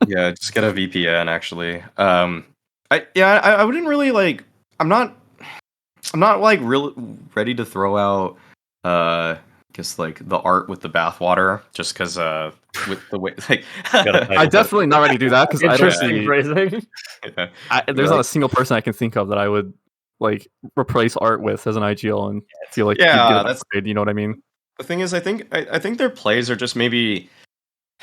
Yeah, just get a VPN actually. I wouldn't really like. I'm not like real ready to throw out guess like the art with the bathwater, just because with the way like I'm definitely not ready to do that because I don't Interesting see. phrasing. There's not a single person I can think of that I would like replace art with as an IGL and feel like you'd get an upgrade. You know what I mean? The thing is, I think their plays are just maybe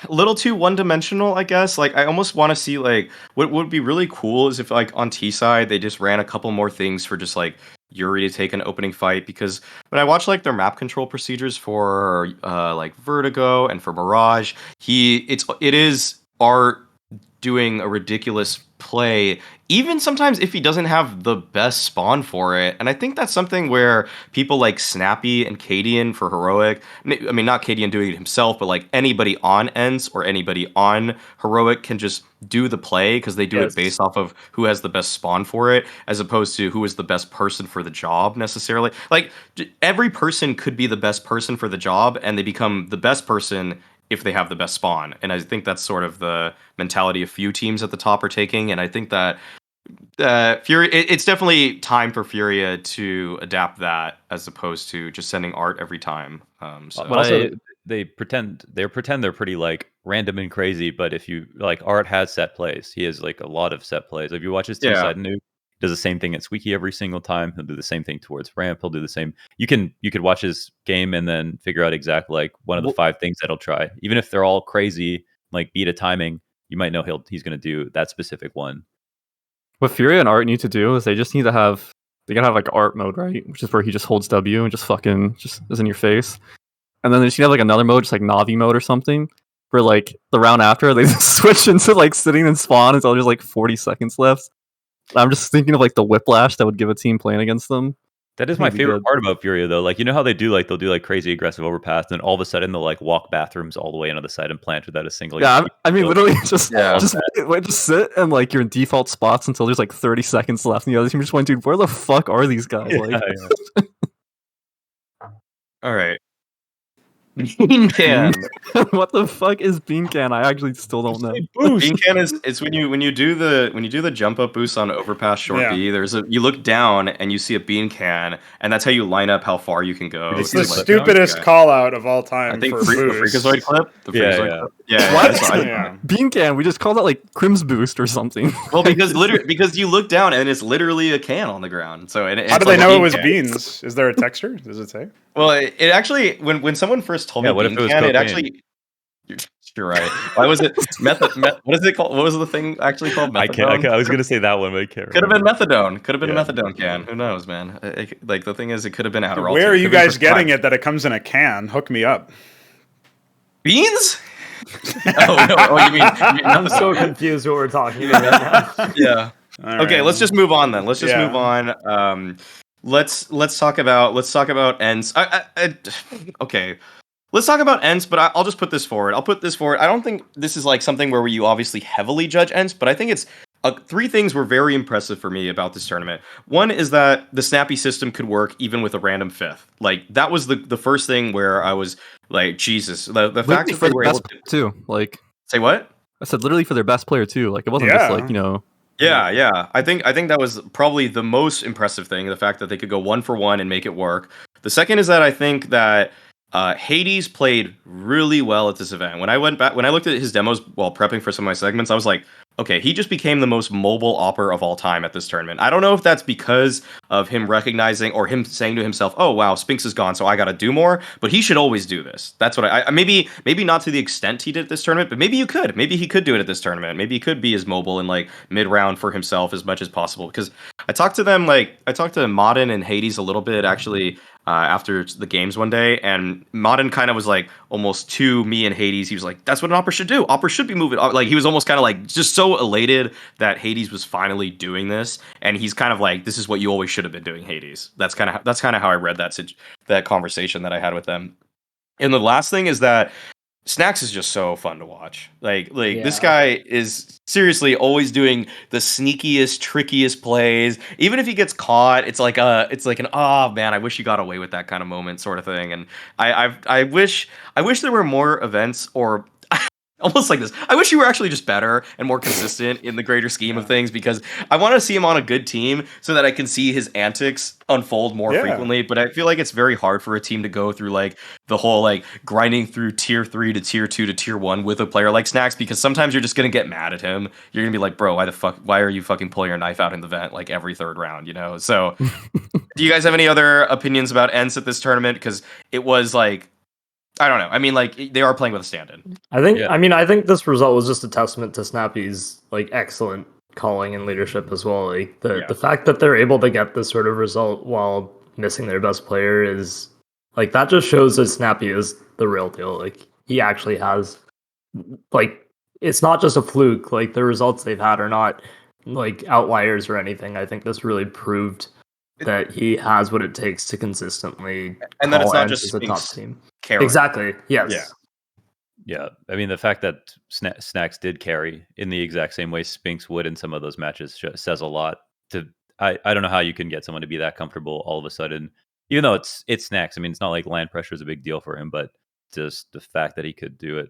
a little too one-dimensional, I guess. Like, I almost want to see, like, what would be really cool is if, like, on T side, they just ran a couple more things for just, like, Yuri to take an opening fight. Because when I watch, like, their map control procedures for, like, Vertigo and for Mirage, it is art doing a ridiculous play, even sometimes if he doesn't have the best spawn for it. And I think that's something where people like Snappy and kjaerbye for Heroic, I mean, not kjaerbye doing it himself, but like anybody on ENCE or anybody on Heroic can just do the play because they do it based off of who has the best spawn for it, as opposed to who is the best person for the job necessarily. Like, every person could be the best person for the job, and they become the best person if they have the best spawn. And I think that's sort of the mentality a few teams at the top are taking. And I think that Furia, it's definitely time for Furia to adapt that as opposed to just sending art every time. So. But also, they pretend they're pretty like random and crazy. But if you like, Art has set plays. He has like a lot of set plays. If you watch his T-side nuke, does the same thing at Squeaky every single time. He'll do the same thing towards ramp. He'll do the same. You could watch his game and then figure out exactly like one of the 5 things that he'll try. Even if they're all crazy, like beat a timing, you might know he's going to do that specific one. What Furia and Art need to do is they gotta have like art mode, right? Which is where he just holds W and just is in your face. And then they should have like another mode, just like Navi mode or something, where like the round after they just switch into like sitting in spawn until there's like 40 seconds left. I'm just thinking of like the whiplash that would give a team playing against them. That is my favorite part about Furia, though. Like, you know how they'll do like crazy aggressive overpass, and then all of a sudden they'll like walk bathrooms all the way onto the side and plant without a single. Yeah, I mean, literally just sit and like you're in default spots until there's like 30 seconds left, and the other team just went, dude, where the fuck are these guys? Like, All right. Bean can. What the fuck is bean can? I actually still don't know. Bean can is when you do the jump up boost on overpass short B. You look down and you see a bean can, and that's how you line up how far you can go. It's the stupidest call out of all time. I think the Freakazoid clip. Yeah. Bean can. We just call that like Crim's boost or something. Well, because you look down and it's literally a can on the ground. So how do they know it was beans? Is there a texture? Does it say? Well, it actually when someone first told me bean can, it actually. You're right. Why was it what is it called? What was the thing actually called? Methadone? I was gonna say that one, but I can't remember. Could have been methadone. Could have been a methadone can. Who knows, man? Like the thing is, it could have been Adderall. Where are you guys getting it that it comes in a can? Hook me up. Beans? You mean I'm so confused what we're talking about right now. Yeah. Okay, let's just move on then. Let's just move on. Let's talk about ENCE. Okay. Let's talk about ENCE, but I'll just put this forward. I don't think this is like something where you obviously heavily judge ENCE, but I think it's 3 things were very impressive for me about this tournament. One is that the snappy system could work even with a random 5th. Like, that was the first thing where I was like, Jesus. The fact that they were able to... too. Like, say what? I said literally for their best player too. Like, it wasn't just like, you know... Yeah. I think that was probably the most impressive thing, the fact that they could go 1 for 1 and make it work. The second is that I think that Hades played really well at this event. When I looked at his demos while prepping for some of my segments, I was like, okay, he just became the most mobile opper of all time at this tournament. I don't know if that's because of him recognizing or him saying to himself, oh wow, Spinks is gone, so I gotta do more, but he should always do this. That's what I maybe not to the extent he did at this tournament, but maybe he could do it at this tournament. Maybe he could be as mobile in like mid-round for himself as much as possible, because I talked to Modern and Hades a little bit actually after the games one day, and Modern kind of was like almost to me and Hades. He was like, "That's what an opera should do. Opera should be moving." Like, he was almost kind of like just so elated that Hades was finally doing this, and he's kind of like, "This is what you always should have been doing, Hades." That's kind of how I read that conversation that I had with them. And the last thing is that snax is just so fun to watch. Like this guy is seriously always doing the sneakiest, trickiest plays. Even if he gets caught, it's like an oh man, I wish you got away with that kind of moment sort of thing. And I wish there were more events, or Almost like this. I wish you were actually just better and more consistent in the greater scheme of things, because I want to see him on a good team so that I can see his antics unfold more frequently. But I feel like it's very hard for a team to go through like the whole like grinding through tier 3 to tier 2 to tier 1 with a player like snax, because sometimes you're just gonna get mad at him. You're gonna be like, bro, why are you fucking pulling your knife out in the vent like every third round, you know? So do you guys have any other opinions about ENCE at this tournament? Because it was like, I don't know. I mean, like, they are playing with a stand-in. I think this result was just a testament to Snappy's like excellent calling and leadership as well. Like the fact that they're able to get this sort of result while missing their best player is like, that just shows that Snappy is the real deal. Like, he actually has, like, it's not just a fluke. Like, the results they've had are not like outliers or anything. I think this really proved that he has what it takes to consistently and that it's not ENCE just as a top team. Carry. Exactly. Yes. Yeah. I mean, the fact that snax did carry in the exact same way Spinks would in some of those matches says a lot. I don't know how you can get someone to be that comfortable all of a sudden, even though it's snax. I mean, it's not like land pressure is a big deal for him, but just the fact that he could do it,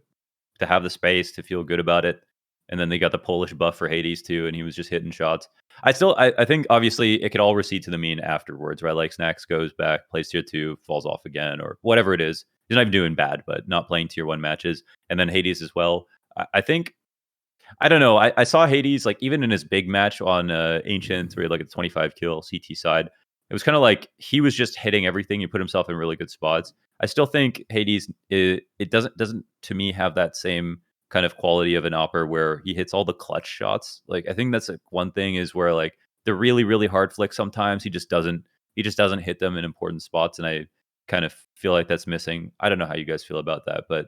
to have the space, to feel good about it. And then they got the Polish buff for Hades too, and he was just hitting shots. I think obviously it could all recede to the mean afterwards, right? Like snax goes back, plays tier 2, falls off again, or whatever it is. He's not even doing bad, but not playing tier 1 matches. And then Hades as well. I think, I don't know. I saw Hades, like, even in his big match on Ancient, where he had like a 25 kill CT side. It was kind of like he was just hitting everything. He put himself in really good spots. I still think Hades, it doesn't to me have that same kind of quality of an opper where he hits all the clutch shots. Like, I think that's like one thing, is where like the really, really hard flicks, sometimes he just doesn't hit them in important spots. And I kind of feel like that's missing. I don't know how you guys feel about that, but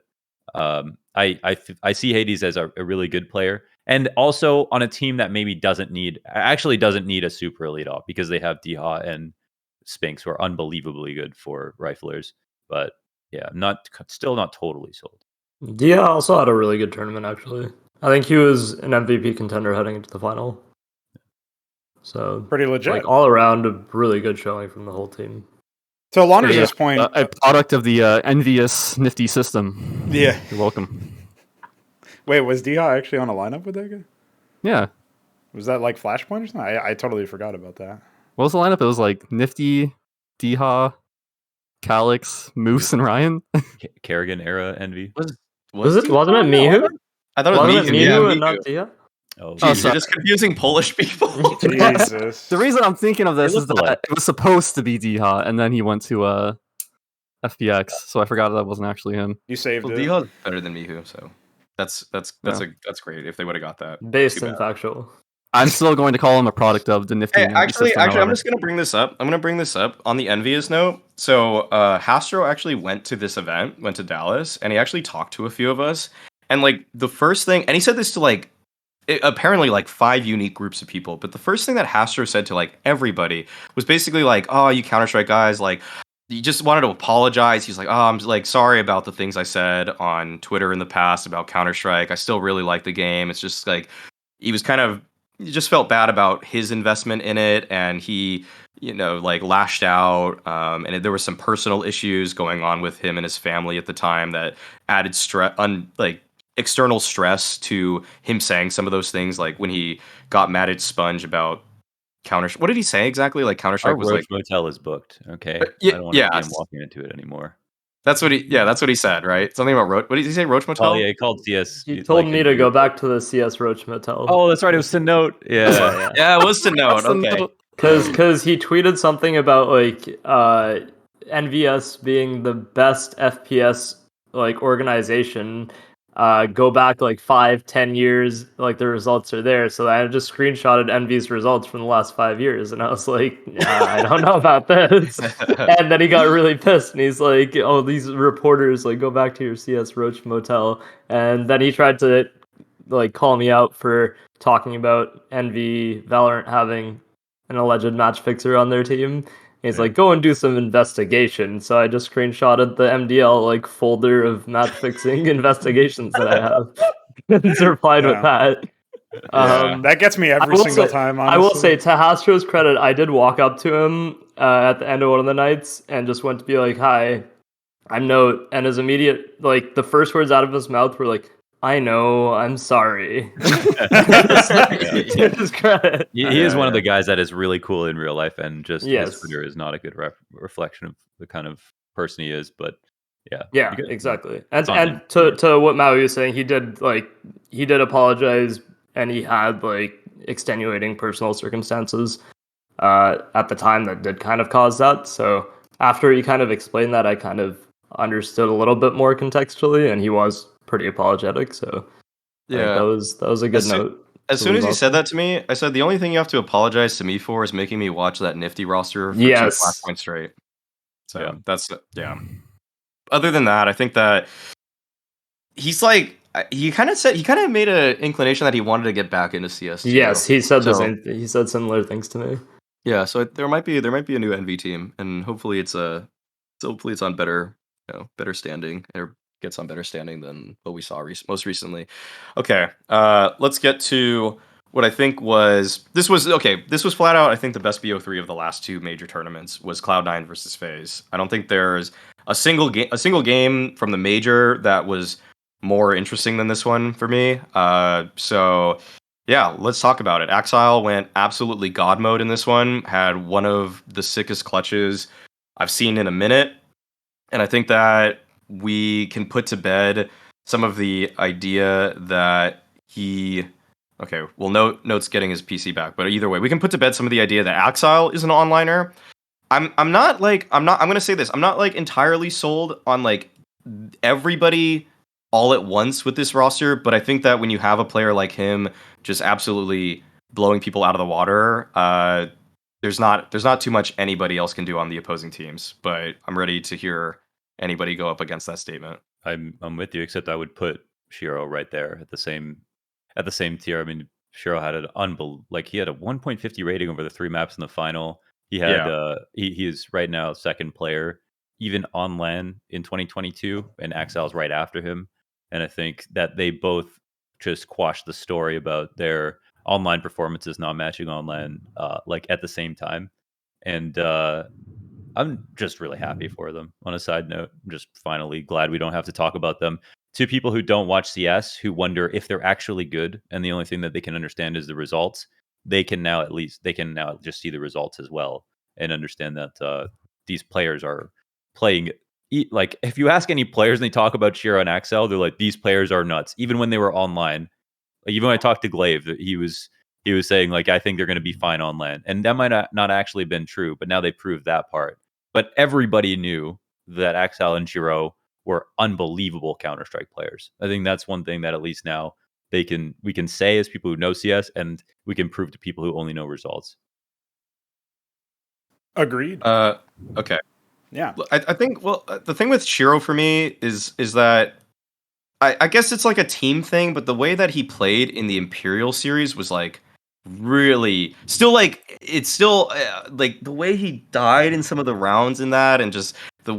I see Hades as a really good player, and also on a team that maybe doesn't need a super elite op, because they have Dha and Spinks, who are unbelievably good for riflers. But yeah, still not totally sold. Dia also had a really good tournament, actually. I think he was an MVP contender heading into the final. So pretty legit. Like, all around, a really good showing from the whole team. To launders' point, a product of the envious Nifty system. Yeah, you're welcome. Wait, was Dha actually on a lineup with that guy? Yeah. Was that like Flashpoint or something? I totally forgot about that. What was the lineup? It was like Nifty, Dha, Calyx, Moose, and Ryan. Karrigan era envy. Wasn't it Mihu? I thought it was Mihu and not Dha. Oh, geez, you're just confusing Polish people. Jesus. The reason I'm thinking of this is that it was supposed to be Dha, and then he went to FPX, so I forgot that wasn't actually him. You saved it. Dha's better than Mihu, so that's great if they would have got that. Based in factual. I'm still going to call him a product of the Nifty. Actually, I'm just going to bring this up. I'm going to bring this up on the envious note. So, Hastro actually went to this event, went to Dallas, and he actually talked to a few of us. And like the first thing, and he said this to like apparently like 5 unique groups of people. But the first thing that Hastro said to like everybody was basically like, "Oh, you Counter-Strike guys, like." He just wanted to apologize. He's like, "Oh, I'm like sorry about the things I said on Twitter in the past about Counter-Strike. I still really like the game. It's just like," he just felt bad about his investment in it, and he, like lashed out. And there were some personal issues going on with him and his family at the time that added stress, external stress to him saying some of those things, like when he got mad at Sponge about Counter. What did he say exactly? Like Counter-Strike was like, motel is booked. Okay, I don't want to be him walking into it anymore. That's what he said, right? Something about Roach. What did he say? Roach Motel? Oh yeah, he called CS. He told me to go back to the CS Roach Motel. Oh, that's right. It was to note. Yeah, yeah, it was to note. Okay, because he tweeted something about like NVS being the best FPS like organization. Go back like 5-10 years, like the results are there. So I just screenshotted Envy's results from the last 5 years, and I was like, I don't know about this. And then he got really pissed, and he's like, "Oh, these reporters, like, go back to your CS Roach Motel." And then he tried to like call me out for talking about Envy Valorant having an alleged match fixer on their team. He's like, "Go and do some investigation." So I just screenshotted the MDL like folder of match fixing investigations that I have, and replied with that. That gets me every single time. Honestly. I will say, to Hastro's credit, I did walk up to him at the end of one of the nights and just went to be like, "Hi, I'm Note," and his immediate, like, the first words out of his mouth were like, I know. I'm sorry. Yeah. Just credit. He is one of the guys that is really cool in real life, and just his Yes. Twitter is not a good reflection of the kind of person he is. But yeah, Yeah, you exactly. And on him. to what Maui was saying, he did apologize, and he had like extenuating personal circumstances at the time that did kind of cause that. So after he kind of explained that, I kind of understood a little bit more contextually, and he was pretty apologetic. So I think Yeah. that was a good note. As to soon as leave he off said with. that to me, I said the only thing you have to apologize to me for is making me watch that nifty roster for 2 Yes. flashpoints straight. So Yeah. that's Other than that, I think that he's like he kind of made an inclination that he wanted to get back into CS. Yes, he said the So- same. He said similar things to me. Yeah, so there might be a new NV team, and hopefully it's on better better standing, or gets on better standing than what we saw most recently. Okay, let's get to what I think was this was flat out. I think the best BO3 of the last 2 major tournaments was Cloud9 versus FaZe. I don't think there's a single game from the major that was more interesting than this one for me. So yeah, let's talk about it. Axile went absolutely god mode in this one, had one of the sickest clutches I've seen in a minute. And I think that we can put to bed some of the idea that Note's getting his PC back, but either way, we can put to bed some of the idea that Axile is an onliner. I'm gonna say this. I'm not like entirely sold on like everybody all at once with this roster, but I think that when you have a player like him just absolutely blowing people out of the water, there's not too much anybody else can do on the opposing teams. But I'm ready to hear anybody go up against that statement. I'm with you, except I would put Shiro right there at the same tier. I mean, Shiro had an he had a 1.50 rating over the 3 maps in the final. He had he is right now second player even on LAN in 2022, and Axile's right after him. And I think that they both just quashed the story about their online performances not matching on LAN like at the same time. And I'm just really happy for them. On a side note, I'm just finally glad we don't have to talk about them. To people who don't watch CS, who wonder if they're actually good, and the only thing that they can understand is the results, they can now just see the results as well and understand that these players are playing. Like, if you ask any players and they talk about Shiro and Axel, they're like, these players are nuts. Even when they were online, like, even when I talked to Glaive, he was saying, like, I think they're going to be fine on LAN, and that might not actually been true, but now they proved that part. But everybody knew that Axel and Shiro were unbelievable Counter-Strike players. I think that's one thing that at least now we can say as people who know CS, and we can prove to people who only know results. Agreed. Okay. Yeah. I think the thing with Shiro for me is that I guess it's like a team thing, but the way that he played in the Imperial series was like really still like it's still like the way he died in some of the rounds in that, and just the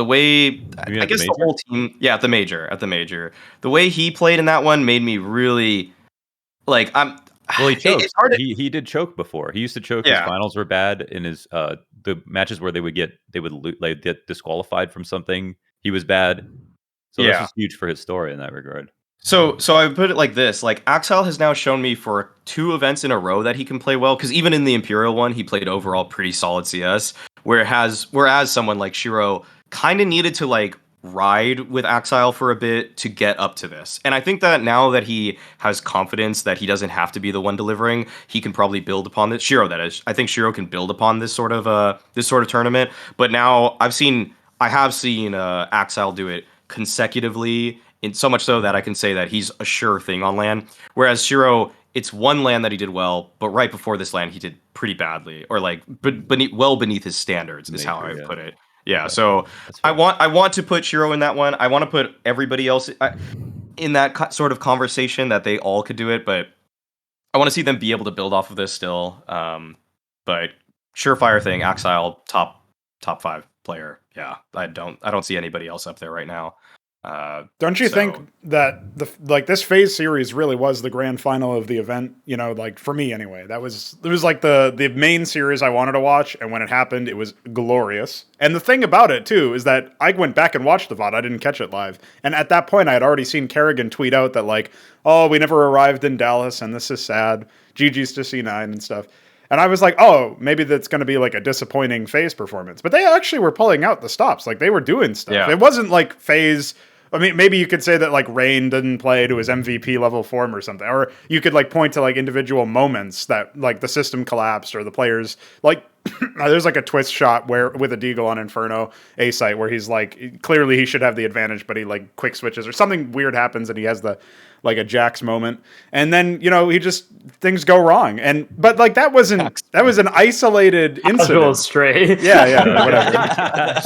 way I guess the whole team at the major the way he played in that one made me really like well, he choked. It's hard to, he did choke before. He used to choke. His finals were bad in his the matches where they would get disqualified from something. He was bad. So this is huge for his story in that regard. So I put it like this: like Axel has now shown me for 2 events in a row that he can play well. Because even in the Imperial one, he played overall pretty solid CS. Whereas someone like Shiro kind of needed to like ride with Axile for a bit to get up to this. And I think that now that he has confidence that he doesn't have to be the one delivering, he can probably build upon this. Shiro, that is. I think Shiro can build upon this sort of tournament. But now I have seen Axile do it consecutively, in so much so that I can say that he's a sure thing on LAN. Whereas Shiro, it's one LAN that he did well, but right before this LAN he did pretty badly, or like beneath his standards is how I would put it. Yeah, okay. So I want to put Shiro in that one. I want to put everybody else in that sort of conversation, that they all could do it, but I want to see them be able to build off of this still. But surefire thing, Axile top 5 player. Yeah, I don't see anybody else up there right now. Don't you So- think that this FaZe series really was the grand final of the event? You know, like for me anyway, it was like the main series I wanted to watch, and when it happened, it was glorious. And the thing about it too is that I went back and watched the VOD. I didn't catch it live, and at that point, I had already seen karrigan tweet out that like, "Oh, we never arrived in Dallas, and this is sad. GG's to C9 and stuff." And I was like, oh, maybe that's going to be like a disappointing FaZe performance. But they actually were pulling out the stops. Like they were doing stuff. Yeah. It wasn't like FaZe. I mean, maybe you could say that like Rain didn't play to his MVP level form or something. Or you could like point to like individual moments that like the system collapsed or the players like there's like a twist shot where with a deagle on Inferno A site where he's like clearly he should have the advantage, but he like quick switches or something weird happens and he has the like a Jax moment. And then, you know, he just things go wrong. But like that was an isolated I'll go incident. stray. Yeah, whatever.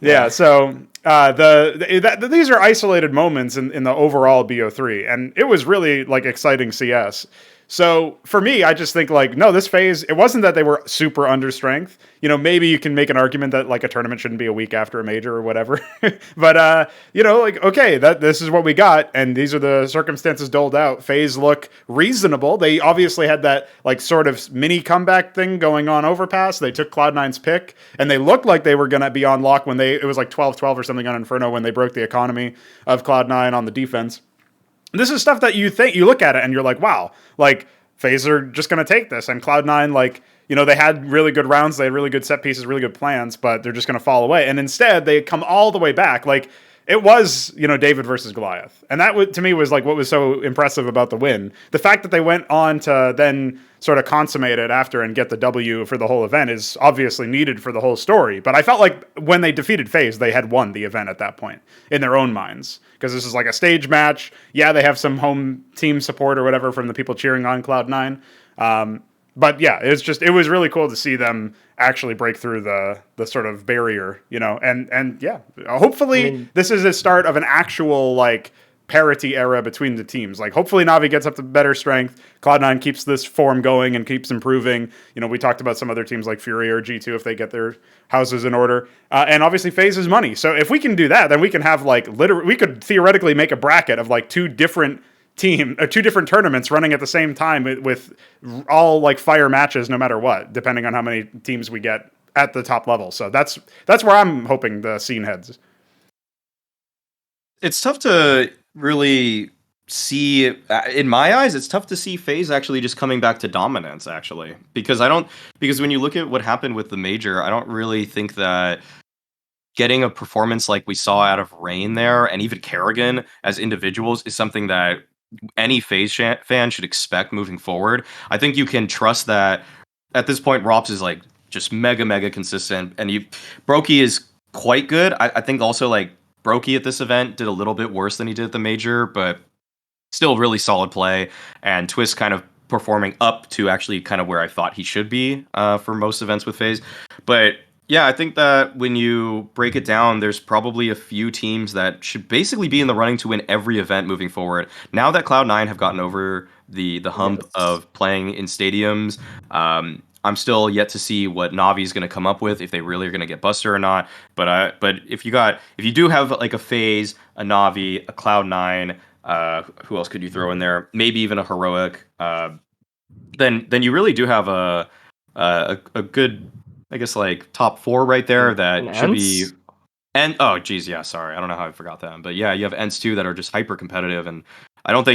Yeah. So these are isolated moments in the overall BO3, and it was really like exciting CS. So for me, I just think like, no, this FaZe, it wasn't that they were super under strength. You know, maybe you can make an argument that like a tournament shouldn't be a week after a major or whatever. But you know, like, okay, this is what we got, and these are the circumstances doled out. FaZe look reasonable. They obviously had that like sort of mini comeback thing going on Overpass. They took Cloud9's pick, and they looked like they were gonna be on lock when it was like 12-12 or something on Inferno when they broke the economy of Cloud9 on the defense. This is stuff that you look at it and you're like, wow, like FaZe are just going to take this. And Cloud9, like, you know, they had really good rounds, they had really good set pieces, really good plans, but they're just going to fall away. And instead, they come all the way back. Like, it was, you know, David versus Goliath. And that, to me, was like what was so impressive about the win. The fact that they went on to then sort of consummate it after and get the W for the whole event is obviously needed for the whole story. But I felt like when they defeated FaZe, they had won the event at that point in their own minds. Because this is like a stage match. Yeah, they have some home team support or whatever from the people cheering on Cloud9. But yeah, it was really cool to see them actually break through the sort of barrier, you know, and yeah, hopefully this is the start of an actual like parity era between the teams. Like hopefully Na'Vi gets up to better strength, Cloud9 keeps this form going and keeps improving. You know, we talked about some other teams like Furia or G2 if they get their houses in order, and obviously FaZe is money. So if we can do that, then we can have like we could theoretically make a bracket of like two different tournaments running at the same time with all like fire matches no matter what, depending on how many teams we get at the top level. So that's where I'm hoping the scene heads. It's tough to really see, in my eyes, it's tough to see FaZe actually just coming back to dominance, actually. Because when you look at what happened with the major, I don't really think that getting a performance like we saw out of Rain there, and even karrigan as individuals, is something that any FaZe fan should expect moving forward. I think you can trust that at this point, Rops is like just mega consistent, and Brokey is quite good. I think also like Brokey at this event did a little bit worse than he did at the major, but still really solid play, and Twist kind of performing up to actually kind of where I thought he should be for most events with FaZe. But yeah, I think that when you break it down, there's probably a few teams that should basically be in the running to win every event moving forward. Now that Cloud9 have gotten over the hump of playing in stadiums, I'm still yet to see what Na'Vi is going to come up with, if they really are going to get Buster or not. But if you do have like a FaZe, a Na'Vi, a Cloud9, who else could you throw in there? Maybe even a Heroic. Then you really do have a good, I guess, like top 4 right there that should be. And oh geez, yeah, sorry, I don't know how I forgot that. But yeah, you have ENCE too that are just hyper competitive, and I don't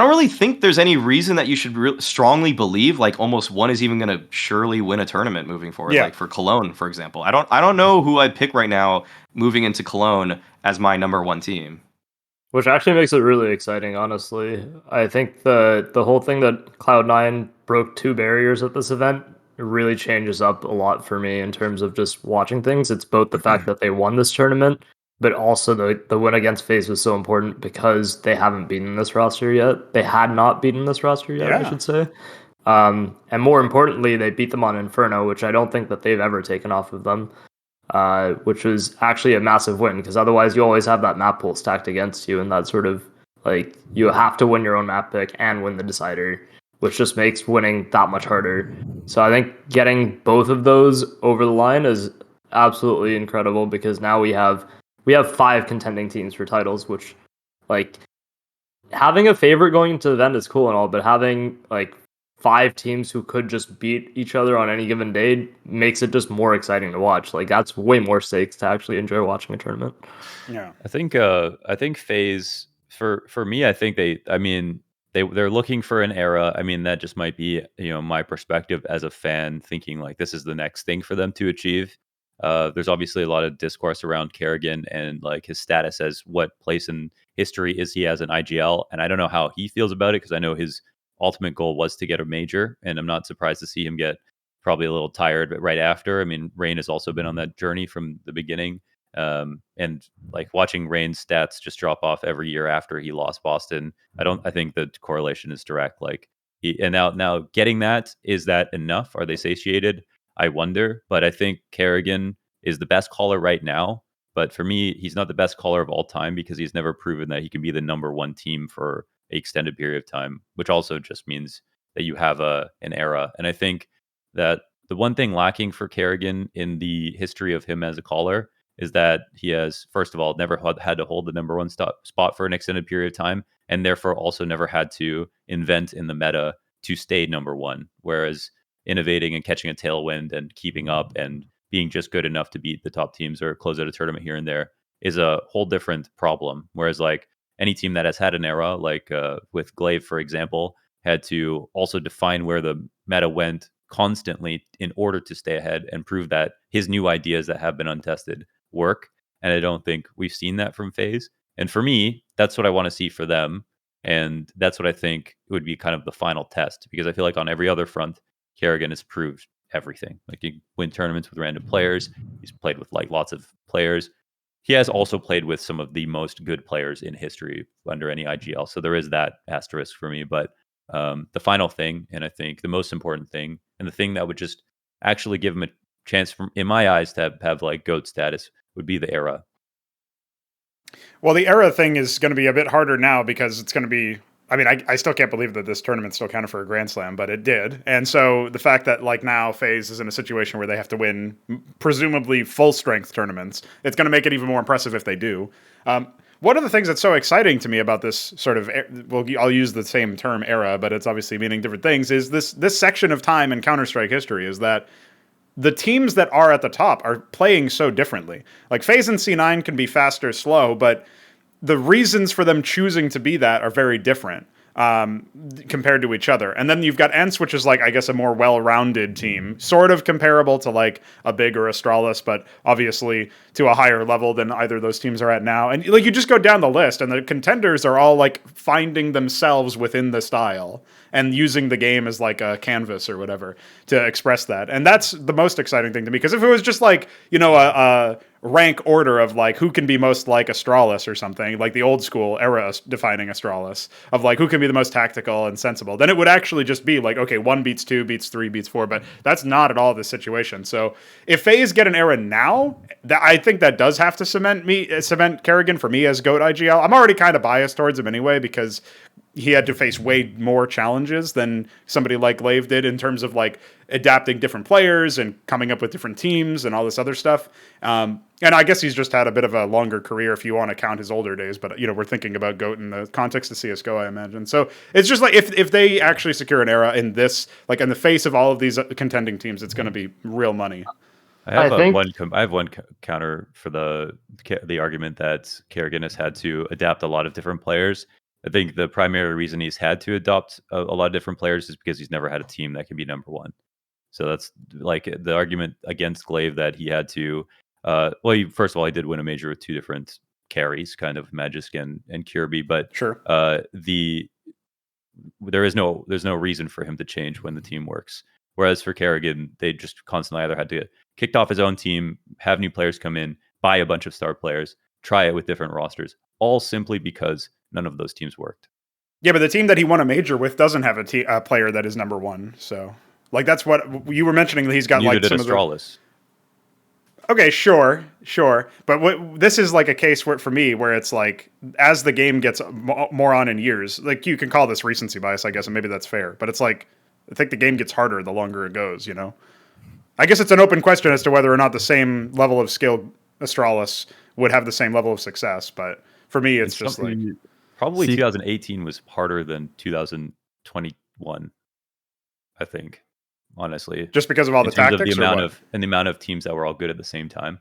really think there's any reason that you should strongly believe like almost one is even going to surely win a tournament moving forward. Yeah. Like for Cologne, for example, I don't know who I'd pick right now moving into Cologne as my number 1 team. Which actually makes it really exciting, honestly. I think the whole thing that Cloud9 broke 2 barriers at this event really changes up a lot for me in terms of just watching things. It's both the fact that they won this tournament, but also the win against FaZe was so important because they haven't beaten this roster yet. They had not beaten this roster yet, I should say. And more importantly, they beat them on Inferno, which I don't think that they've ever taken off of them, which was actually a massive win, because otherwise you always have that map pool stacked against you, and that sort of, like, you have to win your own map pick and win the decider, which just makes winning that much harder. So I think getting both of those over the line is absolutely incredible, because now we have we have 5 contending teams for titles, which like having a favorite going into the event is cool and all, but having like 5 teams who could just beat each other on any given day makes it just more exciting to watch. Like that's way more stakes to actually enjoy watching a tournament. Yeah. I think FaZe for me, I think they're looking for an era. I mean, that just might be, my perspective as a fan thinking like this is the next thing for them to achieve. There's obviously a lot of discourse around karrigan and like his status as what place in history is he as an IGL, and I don't know how he feels about it because I know his ultimate goal was to get a major, and I'm not surprised to see him get probably a little tired right after. I mean, Rain has also been on that journey from the beginning. And like watching Rain's stats just drop off every year after he lost Boston, I think the correlation is direct. Like and now getting that, is that enough? Are they satiated? I wonder, but I think karrigan is the best caller right now. But for me, he's not the best caller of all time because he's never proven that he can be the number one team for an extended period of time, which also just means that you have an era. And I think that the one thing lacking for karrigan in the history of him as a caller is that he has, first of all, never had to hold the number one spot for an extended period of time, and therefore also never had to invent in the meta to stay number one. Whereas innovating and catching a tailwind and keeping up and being just good enough to beat the top teams or close out a tournament here and there is a whole different problem. Whereas like any team that has had an era, like with gla1ve, for example, had to also define where the meta went constantly in order to stay ahead and prove that his new ideas that have been untested work. And I don't think we've seen that from FaZe. And for me, that's what I want to see for them. And that's what I think would be kind of the final test, because I feel like on every other front, karrigan has proved everything. Like he win tournaments with random players. He's played with like lots of players. He has also played with some of the most good players in history under any IGL. So there is that asterisk for me. But the final thing, and I think the most important thing, and the thing that would just actually give him a chance, from in my eyes, to have like GOAT status, would be the era. Well, the era thing is going to be a bit harder now because it's going to be, I mean, I still can't believe that this tournament still counted for a Grand Slam, but it did. And so the fact that like now FaZe is in a situation where they have to win presumably full strength tournaments, it's going to make it even more impressive if they do. One of the things that's so exciting to me about this sort of, well, I'll use the same term era, but it's obviously meaning different things, is this section of time in Counter-Strike history is that the teams that are at the top are playing so differently. Like FaZe and C9 can be fast or slow, but the reasons for them choosing to be that are very different compared to each other. And then you've got ENCE, which is like, I guess, a more well-rounded team, sort of comparable to like a Big or Astralis, but obviously to a higher level than either of those teams are at now. And like you just go down the list, and the contenders are all like finding themselves within the style and using the game as like a canvas or whatever to express that. And that's the most exciting thing to me, because if it was just like, a rank order of like who can be most like Astralis or something, like the old school era defining Astralis of like who can be the most tactical and sensible, then it would actually just be like, okay, 1 beats 2 beats 3 beats 4, but that's not at all the situation. So if FaZe get an era now, I think that does have to cement karrigan for me as GOAT IGL. I'm already kind of biased towards him anyway, because he had to face way more challenges than somebody like gla1ve did in terms of like adapting different players and coming up with different teams and all this other stuff. And I guess he's just had a bit of a longer career if you want to count his older days, but we're thinking about GOAT in the context of CSGO, I imagine. So it's just like if they actually secure an era in this, like in the face of all of these contending teams, it's going to be real money. I have one counter for the argument that karrigan has had to adapt a lot of different players. I think the primary reason he's had to adopt a lot of different players is because he's never had a team that can be number one. So that's like the argument against gla1ve that he had to. First of all, he did win a major with 2 different carries, kind of Magisk and kjaerbye, but sure, there's no reason for him to change when the team works. Whereas for karrigan, they just constantly either had to kick off his own team, have new players come in, buy a bunch of star players, try it with different rosters, all simply because none of those teams worked. Yeah, but the team that he won a major with doesn't have a player that is number one. So, like, that's what you were mentioning. He's got Neither like did some Astralis. Okay, sure. But this is like a case where, for me, where it's like, as the game gets more on in years, like you can call this recency bias, I guess, and maybe that's fair. But it's like, I think the game gets harder the longer it goes, I guess it's an open question as to whether or not the same level of skill Astralis would have the same level of success. But for me, it's just like probably 2018 was harder than 2021. I think, honestly, just because of all the tactics, the amount of teams that were all good at the same time.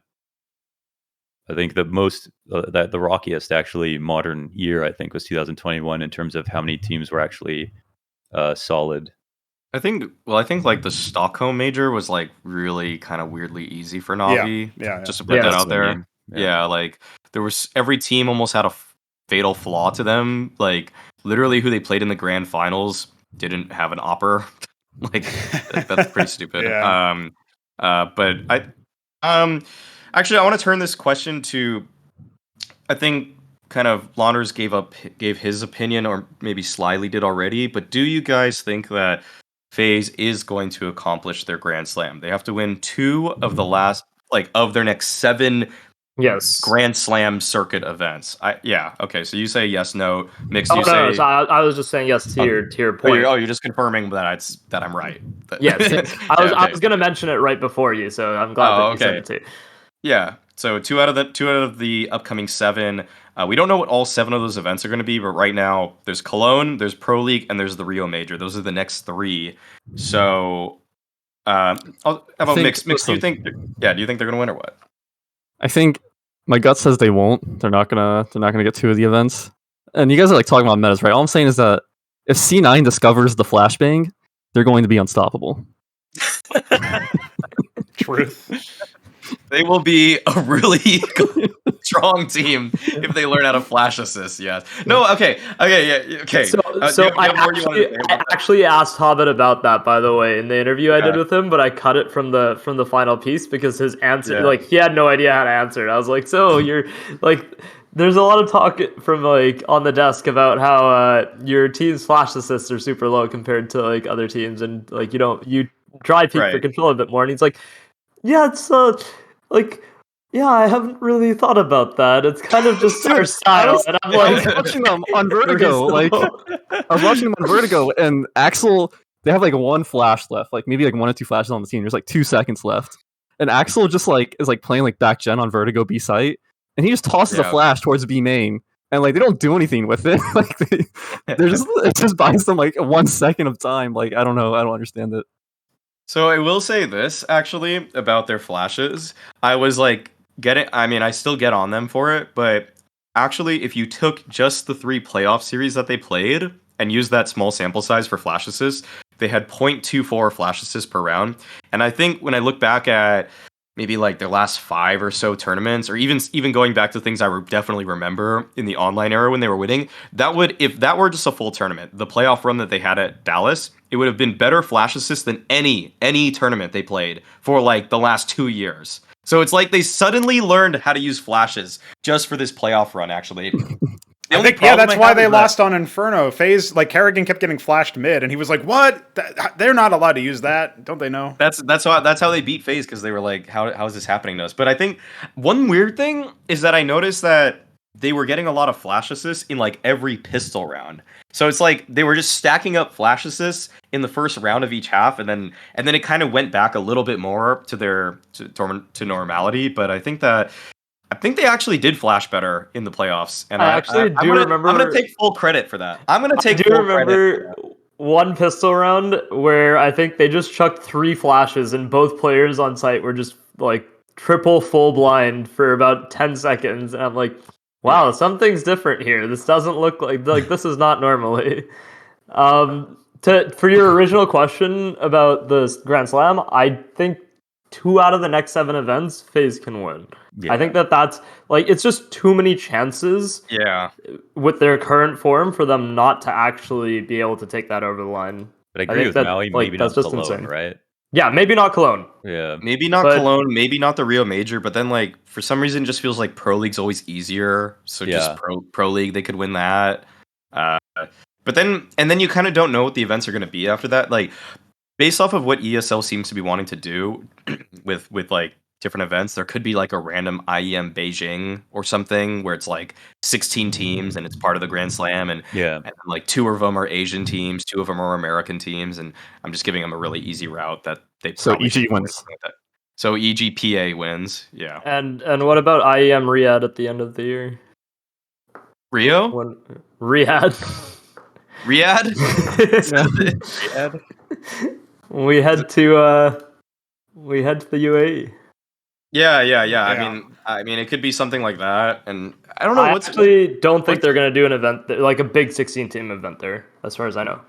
I think the most the rockiest actually modern year I think was 2021 in terms of how many teams were actually solid. I think like the Stockholm major was like really kind of weirdly easy for Navi. Yeah. Just to put that out there. Yeah, like there was every team almost had a fatal flaw to them. Like literally, who they played in the grand finals didn't have an opper. like that's pretty stupid. Yeah. But actually, I want to turn this question to, I think kind of launders gave his opinion, or maybe slyly did already. But do you guys think that FaZe is going to accomplish their Grand Slam? They have to win 2 of the last, of their next 7 Grand Slam circuit events. Okay, so you say yes, no. Mixed, you say... So I was just saying yes to your point. You're just confirming that I'm right. Yes, I was going to mention it right before you, so I'm glad that you said it too. Yeah, so 2 out of the upcoming 7. We don't know what all 7 of those events are going to be, but right now there's Cologne, there's Pro League, and there's the Rio Major. Those are the next 3. So, how about Mix? Mix, do you think they're going to win or what? I think my gut says they won't. They're not gonna get 2 of the events. And you guys are talking about metas, right? All I'm saying is that if C9 discovers the flashbang, they're going to be unstoppable. Truth. They will be a really strong team if they learn how to flash assist. Yes. No. Okay. Yeah. Okay. So I actually asked Hobbit about that, by the way, in the interview I did with him, but I cut it from the final piece because his answer, he had no idea how to answer it. I was like, so you're there's a lot of talk from on the desk about how your team's flash assists are super low compared to other teams, and you try peek for control a bit more, and he's like, yeah, it's I haven't really thought about that. It's kind of just our style. And I'm I was watching them on Vertigo. I was watching them on Vertigo, and Axel, they have 1 flash left, maybe 1 or 2 flashes on the team. There's 2 seconds left, and Axel just is playing back gen on Vertigo B site, and he just tosses a flash towards B main, and they don't do anything with it. It just buys them 1 second of time. I don't know. I don't understand it. So I will say this actually about their flashes. I was I still get on them for it, but actually if you took just the 3 playoff series that they played and used that small sample size for flash assists, they had 0.24 flash assists per round. And I think when I look back at maybe their last 5 or so tournaments, or even going back to things I definitely remember in the online era when they were winning, if that were just a full tournament, the playoff run that they had at Dallas, it would have been better flash assists than any tournament they played for the last 2 years. So it's they suddenly learned how to use flashes just for this playoff run, actually. I think, that's why they lost on Inferno. FaZe, karrigan kept getting flashed mid, and he was like, what? They're not allowed to use that. Don't they know? That's how they beat FaZe, because they were like, how is this happening to us? But I think one weird thing is that I noticed that they were getting a lot of flash assists in like every pistol round. So it's like they were just stacking up flash assists in the first round of each half, and then it kind of went back a little bit more to their to normality. But I think they actually did flash better in the playoffs, and I remember. I'm gonna take full credit for that. I remember one pistol round where I think they just chucked 3 flashes, and both players on site were just like triple full blind for about 10 seconds, and I'm like, wow, something's different here. This doesn't look like this is not normally. For your original question about the Grand Slam, I think 2 out of the next 7 events FaZe can win. Yeah. I think that's like, it's just too many chances. Yeah. With their current form for them not to actually be able to take that over the line. But I agree with Maui, maybe that's not Cologne, insane. Right? Yeah, maybe not Cologne. Yeah. Maybe not Cologne, maybe not the Rio Major, but then like for some reason it just feels like Pro League's always easier. So just Pro League, they could win that. But then you kind of don't know what the events are going to be after that. Like based off of what ESL seems to be wanting to do with like different events, there could be like a random IEM Beijing or something where it's like 16 teams and it's part of the Grand Slam, and like 2 of them are Asian teams, 2 of them are American teams, and I'm just giving them a really easy route that they so EG wins. So EGPA wins. Yeah. And what about IEM Riyadh at the end of the year? Rio? When Riyadh. Riyadh? Riyadh? we head to the UAE. Yeah. Yeah. I mean, it could be something like that, and I don't know I what's. actually don't think what's- they're gonna do an event like a big 16 team event there, as far as I know.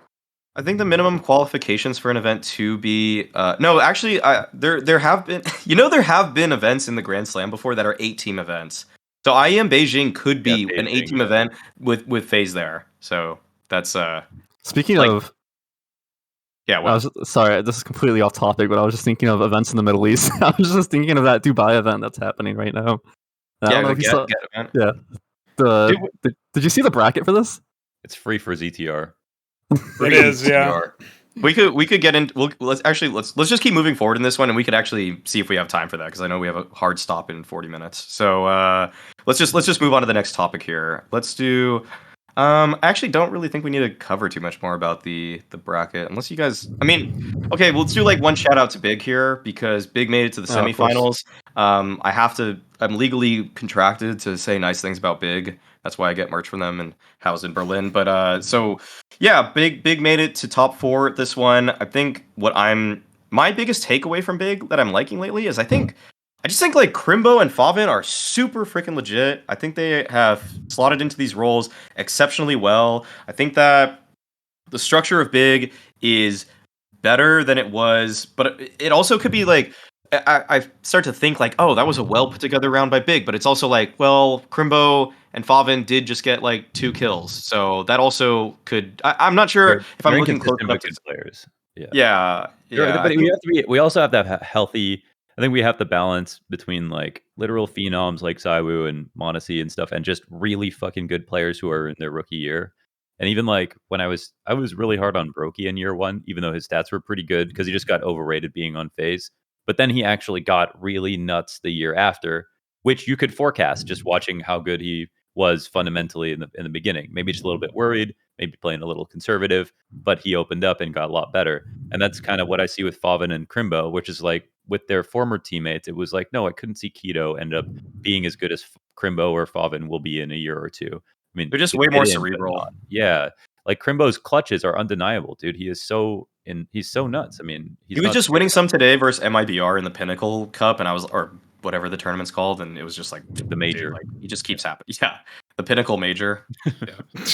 I think the minimum qualifications for an event to be no, actually, there have been there have been events in the Grand Slam before that are 8-team events. So IEM Beijing could be an Beijing. 8-team event with FaZe there. So that's Speaking Like- of, yeah. I Well, was sorry, this is completely off topic, but I was just thinking of events in the Middle East. I was just thinking of that Dubai event that's happening right now. I don't know if you saw. get event. Did you see the bracket for this? It's free for ZTR. It is, yeah. We could get in. Let's just keep moving forward in this one, and we could actually see if we have time for that because I know we have a hard stop in 40 minutes. So let's just move on to the next topic here. Let's do. I actually don't really think we need to cover too much more about the bracket, unless you guys. I mean, okay, let's do like one shout out to Big here because Big made it to the Oh, of course. semifinals. I'm legally contracted to say nice things about Big. That's why I get merch from them and housed in Berlin. But so yeah, Big made it to top 4 at this one. I think my biggest takeaway from Big that I'm liking lately is I just think like Crimbo and Favin are super freaking legit. I think they have slotted into these roles exceptionally well. I think that the structure of Big is better than it was, but it also could be like I start to think like, oh, that was a well put together round by Big, but it's also like, well, Crimbo and Favin did just get like 2 kills, so that also could. I'm not sure if I'm looking close enough to players. Yeah. But we also have to have healthy. I think we have to balance between like literal phenoms like Saiwu and Monacy and stuff, and just really fucking good players who are in their rookie year. And even like when I was really hard on Brokey in year 1, even though his stats were pretty good because he just got overrated being on FaZe. But then he actually got really nuts the year after, which you could forecast just watching how good he was fundamentally in the beginning. Maybe just a little bit worried, maybe playing a little conservative, but he opened up and got a lot better. And that's kind of what I see with Favin and Crimbo, which is like with their former teammates, it was like, no, I couldn't see Keto end up being as good as Crimbo or Favin will be in a year or two. I mean, they're just they way more didn't, but cerebral. not. Yeah. Like Crimbo's clutches are undeniable, dude. He's so nuts. I mean, He was just winning some today versus MIBR in the Pinnacle Cup, and or whatever the tournament's called, and it was just like the major. Dude, like, he just keeps happening. Yeah, the Pinnacle Major. Yeah.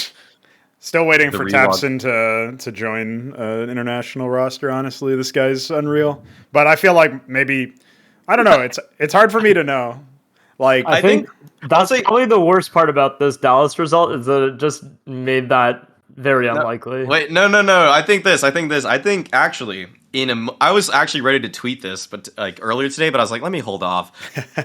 Still waiting The for relog. Tapson to join an international roster. Honestly, this guy's unreal. But I feel like maybe I don't know. It's hard for me to know. Like I think that's probably the worst part about this Dallas result is that it just made that very unlikely. Wait, no. I think actually I was actually ready to tweet this, but like earlier today, but I was like, let me hold off.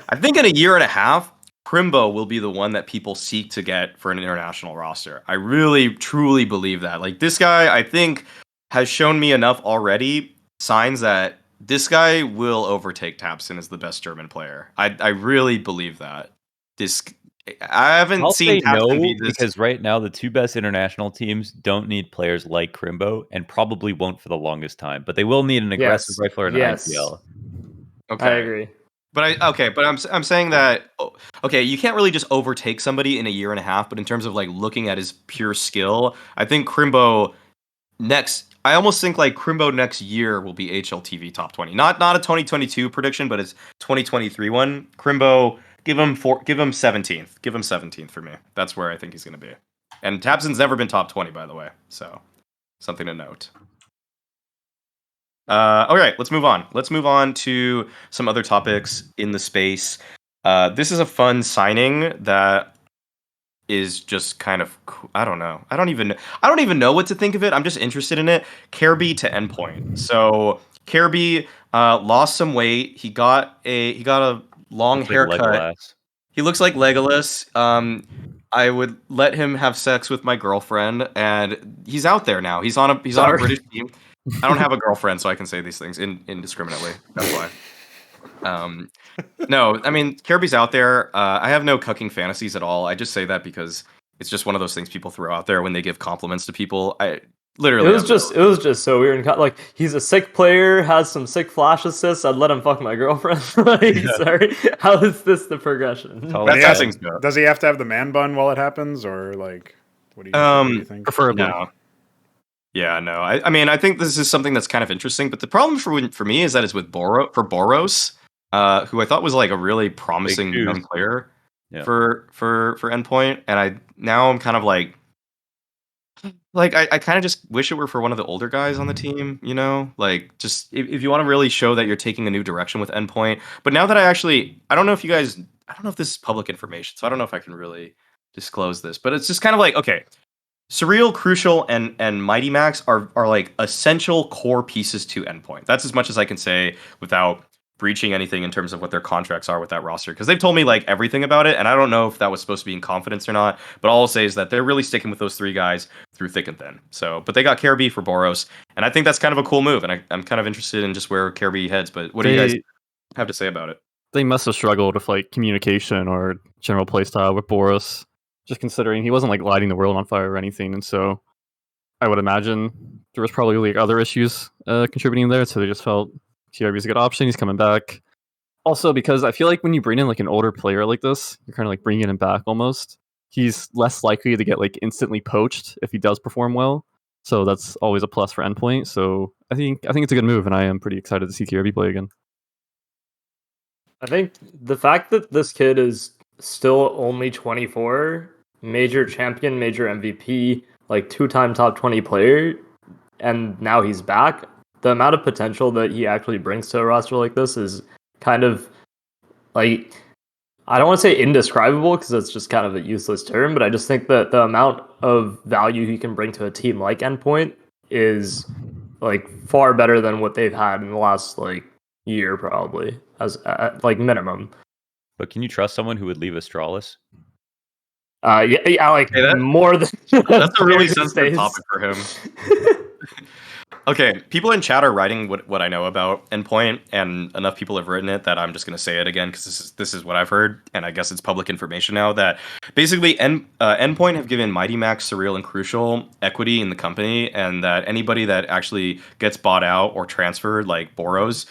I think in a year and a half, Crimbo will be the one that people seek to get for an international roster. I really, truly believe that. Like this guy, I think, has shown me enough already signs that this guy will overtake Tapson as the best German player. I really believe that. I haven't seen Tapson be this. Because right now the 2 best international teams don't need players like Crimbo and probably won't for the longest time. But they will need an aggressive rifler in IPL. Okay. I agree. But I'm saying that okay, you can't really just overtake somebody in a year and a half, but in terms of like looking at his pure skill, I think Crimbo I almost think like Crimbo next year will be HLTV top 20. Not a 2022 prediction, but it's 2023 one. Crimbo, give him 17th. Give him 17th for me. That's where I think he's going to be. And Tapson's never been top 20, by the way. So, something to note. Okay, let's move on. Let's move on to some other topics in the space. This is a fun signing that is just kind of I don't know. I don't even know what to think of it. I'm just interested in it. kjaerbye to Endpoint. So kjaerbye lost some weight. He got a long haircut. He looks like Legolas. I would let him have sex with my girlfriend, and he's out there now. He's on a British team. I don't have a girlfriend, so I can say these things indiscriminately. That's why. No, I mean, kjaerbye's out there. I have no cucking fantasies at all. I just say that because it's just one of those things people throw out there when they give compliments to people. Literally, It was just so weird. Like, he's a sick player, has some sick flash assists. I'd let him fuck my girlfriend. Like, sorry, how is this the progression? That's how things go. Does he have to have the man bun while it happens, or like, what do you think? Preferably. No. Yeah, no. I mean, I think this is something that's kind of interesting, but the problem for me is that it's with Boros, who I thought was like a really promising young player for Endpoint, and I'm kind of like I kind of just wish it were for one of the older guys on the team, you know? Like, just if you want to really show that you're taking a new direction with Endpoint. But now that I don't know if this is public information, so I don't know if I can really disclose this, but it's just kind of like, okay, Surreal, Crucial, and Mighty Max are like essential core pieces to Endpoint. That's as much as I can say without breaching anything in terms of what their contracts are with that roster, because they've told me like everything about it, and I don't know if that was supposed to be in confidence or not, but all I'll say is that they're really sticking with those three guys through thick and thin. So, but they got kjaerbye for Boros, and I think that's kind of a cool move, and I'm kind of interested in just where kjaerbye heads, but what do you guys have to say about it? They must have struggled with like communication or general playstyle with Boros, just considering he wasn't like lighting the world on fire or anything, and so I would imagine there was probably like other issues contributing there, so they just felt kjaerbye's a good option. He's coming back. Also, because I feel like when you bring in like an older player like this, you're kind of like bringing him back almost. He's less likely to get like instantly poached if he does perform well. So that's always a plus for Endpoint. So I think it's a good move, and I am pretty excited to see kjaerbye play again. I think the fact that this kid is still only 24, major champion, major MVP, like 2-time top 20 player, and now he's back, the amount of potential that he actually brings to a roster like this is kind of like, I don't want to say indescribable because that's just kind of a useless term, but I just think that the amount of value he can bring to a team like Endpoint is like far better than what they've had in the last like year, probably, as like minimum. But can you trust someone who would leave Astralis? Yeah, like more than that's a really sensitive topic for him. Okay, people in chat are writing what I know about Endpoint, and enough people have written it that I'm just going to say it again because this is what I've heard, and I guess it's public information now that basically Endpoint have given Mighty Max, Surreal, and Crucial equity in the company, and that anybody that actually gets bought out or transferred, like Boros,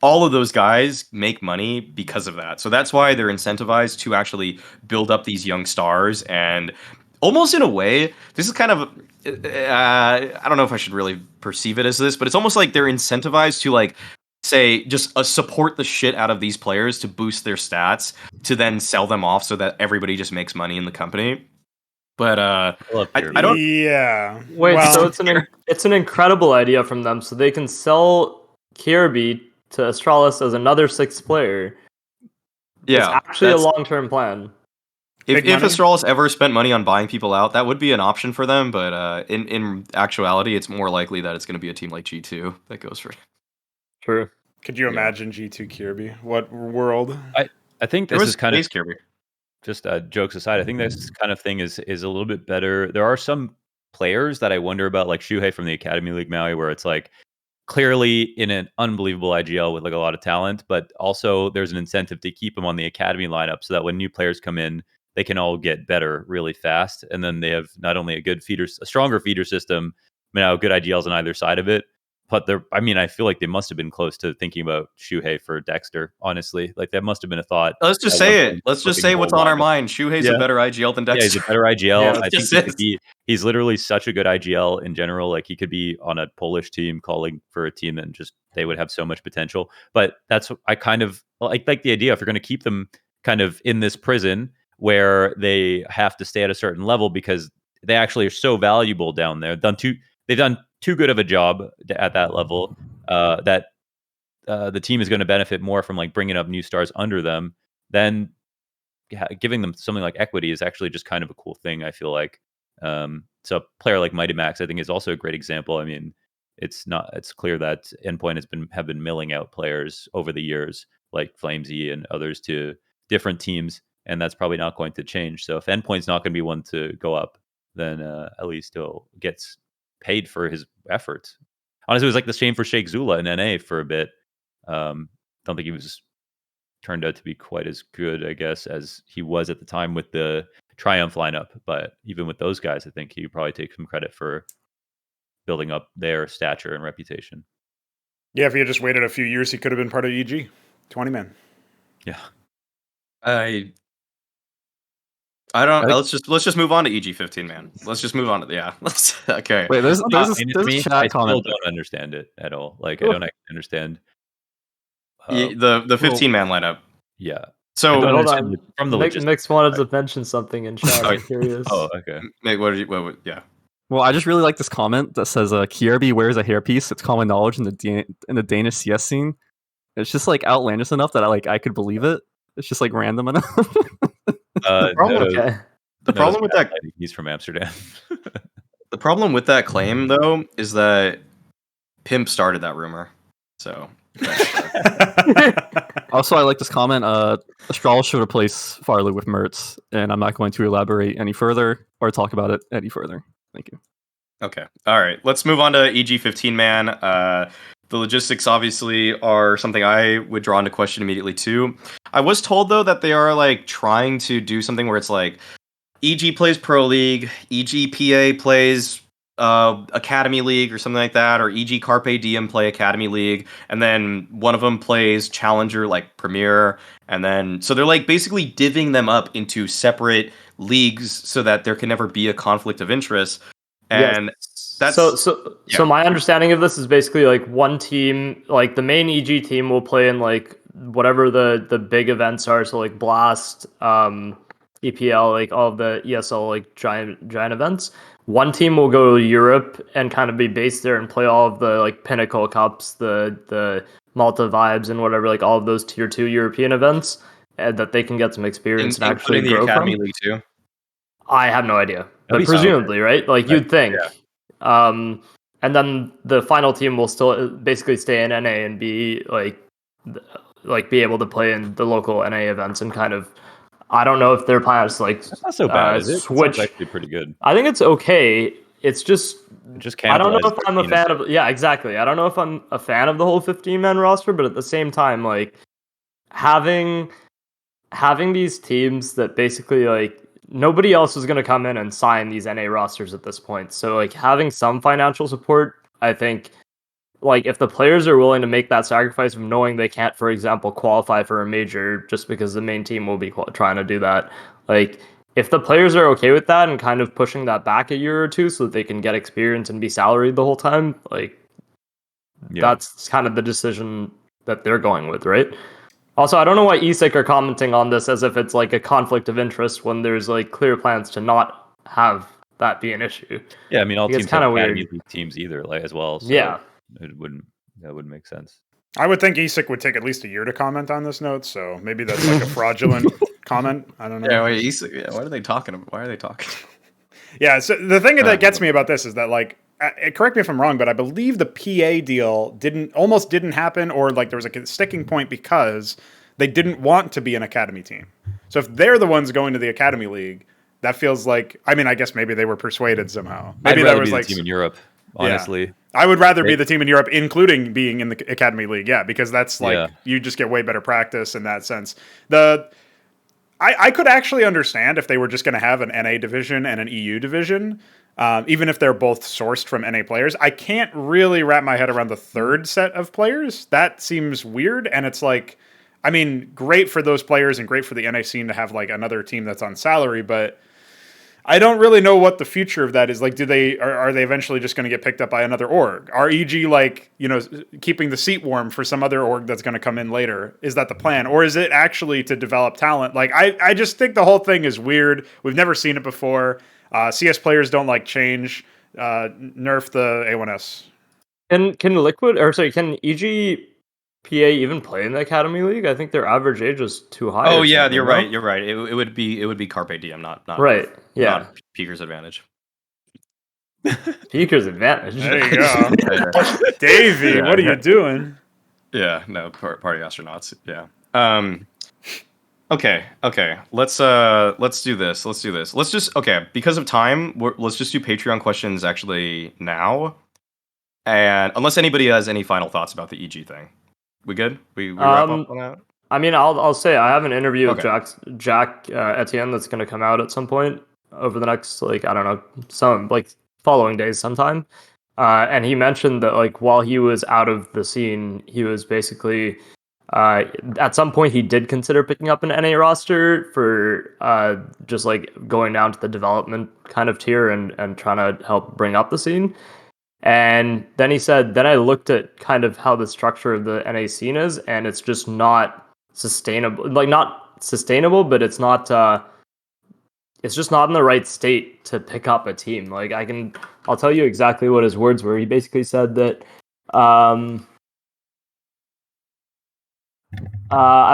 all of those guys make money because of that. So that's why they're incentivized to actually build up these young stars, and almost in a way, this is kind of I don't know if I should really perceive it as this, but it's almost like they're incentivized to like say just support the shit out of these players to boost their stats to then sell them off so that everybody just makes money in the company. But I don't. Yeah. Wait, so it's an incredible idea from them, so they can sell kjaerbye to Astralis as another sixth player. Yeah, it's actually a long-term plan. If Astralis ever spent money on buying people out, that would be an option for them. But in actuality, it's more likely that it's going to be a team like G2 that goes for it. True. Could you imagine G2 kjaerbye? What world? I think this is kind of kjaerbye. Just jokes aside. I think this kind of thing is a little bit better. There are some players that I wonder about, like Shuhei from the Academy League Maui, where it's like clearly in an unbelievable IGL with like a lot of talent, but also there's an incentive to keep them on the academy lineup so that when new players come in, they can all get better really fast. And then they have not only a stronger feeder system, now good IGLs on either side of it. But I feel like they must have been close to thinking about Shuhei for Dexter, honestly. Like that must have been a thought. Let's just say it. Let's just say what's on our mind. Shuhei's a better IGL than Dexter. Yeah, he's a better IGL. I think he's literally such a good IGL in general. Like he could be on a Polish team calling for a team and just they would have so much potential. But that's I kind of like the idea if you're going to keep them kind of in this prison where they have to stay at a certain level because they actually are so valuable down there. They've done too good of a job at that level that the team is going to benefit more from like bringing up new stars under them. Then giving them something like equity is actually just kind of a cool thing. I feel like so a player like Mighty Max, I think, is also a great example. I mean, it's clear that Endpoint have been milling out players over the years, like Flamesy and others, to different teams, and that's probably not going to change. So if Endpoint's not going to be one to go up, then at least he'll gets paid for his efforts. Honestly, it was like the same for Sheikh Zula in NA for a bit. Don't think he was turned out to be quite as good, I guess, as he was at the time with the Triumph lineup. But even with those guys, I think he probably takes some credit for building up their stature and reputation. Yeah, if he had just waited a few years, he could have been part of EG. 20 man. Yeah. I don't. Let's just move on to EG 15 man. Let's just move on to Let's okay. Wait, there's I a chat still comment. don't understand it at all. Like I don't actually understand The 15 man lineup. Yeah. So hold on. From the Mix wanted to mention something in chat. I'm curious. Oh, okay. Nick, yeah. Well, I just really like this comment that says kjaerbye wears a hairpiece. It's common knowledge in the Danish CS scene. It's just like outlandish enough that I could believe it. It's just like random enough. The problem with that, he's from Amsterdam. the problem with that claim though is that Pimp started that rumor. So also, I like this comment. Astral should replace Farley with Mertz, and I'm not going to elaborate any further or talk about it any further. Thank you. Okay. All right. Let's move on to EG 15 man. The logistics obviously are something I would draw into question immediately too. I was told though that they are like trying to do something where it's like EG plays Pro League, EG PA plays Academy League or something like that, or EG Carpe Diem play Academy League, and then one of them plays Challenger like Premier, and then so they're like basically divvying them up into separate leagues so that there can never be a conflict of interest. And that's so my understanding of this is basically like one team, like the main EG team will play in like whatever the big events are, so like Blast, EPL, like all of the ESL like giant events. One team will go to Europe and kind of be based there and play all of the like Pinnacle Cups, the Malta Vibes, and whatever, like all of those tier 2 European events, and that they can get some experience and actually grow the Academy from. League too. I have no idea, but presumably, right? Like you'd think. Yeah. And then the final team will still basically stay in NA and be be able to play in the local NA events and kind of. I don't know if their plans like that's not so bad. Switch. It's actually pretty good. I think it's okay. It's just I don't know if I'm a fan of. Yeah, exactly. I don't know if I'm a fan of the whole 15-man roster, but at the same time, like having these teams that basically like nobody else is going to come in and sign these NA rosters at this point. So like having some financial support, I think. Like, if the players are willing to make that sacrifice of knowing they can't, for example, qualify for a major just because the main team will be trying to do that, like, if the players are okay with that and kind of pushing that back a year or two so that they can get experience and be salaried the whole time, like, that's kind of the decision that they're going with, right? Also, I don't know why ESEC are commenting on this as if it's, like, a conflict of interest when there's, like, clear plans to not have that be an issue. Yeah, I mean, all Like, teams it's kind of weird. Academy League teams either, like, as well. So yeah. That wouldn't make sense. I would think ESIC would take at least a year to comment on this note, so maybe that's like a fraudulent comment. I don't know. Yeah, wait, ESIC, what are they talking about? Why are they talking? Yeah, so the thing that gets me about this is that, like, correct me if I'm wrong, but I believe the PA deal almost didn't happen, or like there was a sticking point because they didn't want to be an academy team. So if they're the ones going to the Academy League, that feels like, I mean, I guess maybe they were persuaded somehow. Maybe I'd there rather was be the like team in Europe. Honestly, yeah. I would rather be the team in Europe, including being in the Academy League. Yeah, because that's like you just get way better practice in that sense. I could actually understand if they were just going to have an NA division and an EU division, even if they're both sourced from NA players. I can't really wrap my head around the third set of players. That seems weird, and it's like, I mean, great for those players and great for the NA scene to have like another team that's on salary, but I don't really know what the future of that is. Like, are they eventually just going to get picked up by another org? Are EG like, keeping the seat warm for some other org that's going to come in later? Is that the plan? Or is it actually to develop talent? Like, I just think the whole thing is weird. We've never seen it before. CS players don't like change. Nerf the A1S. Can EG PA even play in the Academy League? I think their average age is too high. Oh yeah, you're right. You're right. It would be Carpe Diem, not right. Yeah, not Peaker's advantage. Peaker's advantage. There you go, Davey. What are you doing? Yeah, no, party astronauts. Yeah. Okay. Let's do this. Let's just because of time, let's just do Patreon questions actually now. And unless anybody has any final thoughts about the EG thing. We good? We wrap up on that? I mean, I'll say I have an interview with Jack Etienne that's going to come out at some point over the next, like, I don't know, some like following days sometime. And he mentioned that like while he was out of the scene, he was basically at some point he did consider picking up an NA roster for just like going down to the development kind of tier and trying to help bring up the scene. And then he said, then I looked at kind of how the structure of the NA scene is, and it's just not sustainable. Like not sustainable, but it's just not in the right state to pick up a team. Like I'll tell you exactly what his words were. He basically said that I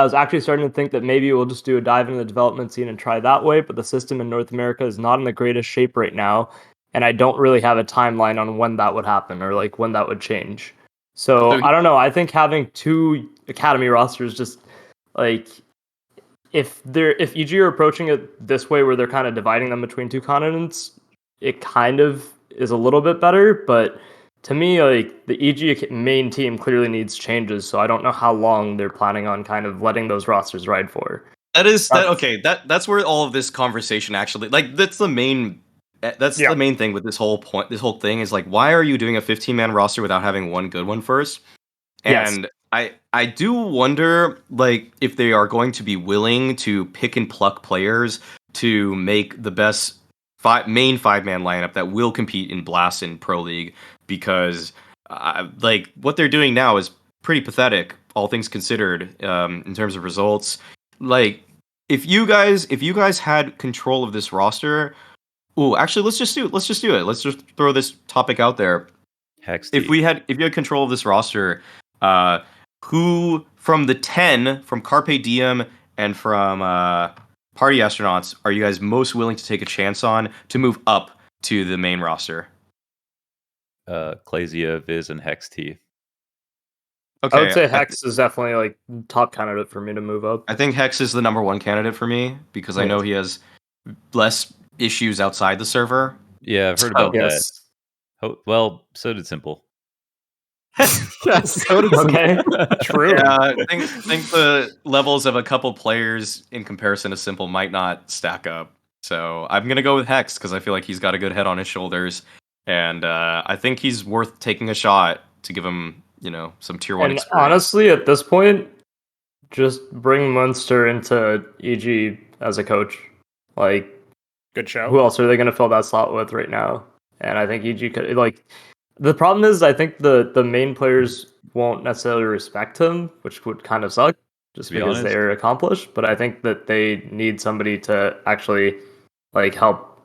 was actually starting to think that maybe we'll just do a dive into the development scene and try that way, but the system in North America is not in the greatest shape right now, and I don't really have a timeline on when that would happen or like when that would change. So I don't know. I think having 2 academy rosters just like if EG are approaching it this way where they're kind of dividing them between 2 continents, it kind of is a little bit better, but to me, like the EG main team clearly needs changes, so I don't know how long they're planning on kind of letting those rosters ride for. That's where all of this conversation actually like that's the main thing with this whole thing is like why are you doing a 15-man roster without having one good one first? And yes. I do wonder like if they are going to be willing to pick and pluck players to make the best main 5-man lineup that will compete in Blast and Pro League, because like what they're doing now is pretty pathetic, all things considered, in terms of results. Like if you guys had control of this roster, actually let's just do it. Let's just throw this topic out there. If you had control of this roster, who from the 10 from Carpe Diem and from Party Astronauts are you guys most willing to take a chance on to move up to the main roster? Clasia, Viz, and Hex T. Okay, I would say Hex is definitely like top candidate for me to move up. I think Hex is the number 1 candidate for me because I know he has less issues outside the server. Yeah, I've heard about that. Oh, well, so did Simple. Yes, so did okay. True. Yeah, I think the levels of a couple players in comparison to Simple might not stack up. So I'm gonna go with Hex because I feel like he's got a good head on his shoulders, and I think he's worth taking a shot to give him, some tier 1 experience. Honestly, at this point, just bring Munster into EG as a coach. Like, good show. Who else are they going to fill that slot with right now? And I think EG could like. The problem is, I think the main players won't necessarily respect him, which would kind of suck, just because they're accomplished. But I think that they need somebody to actually like help.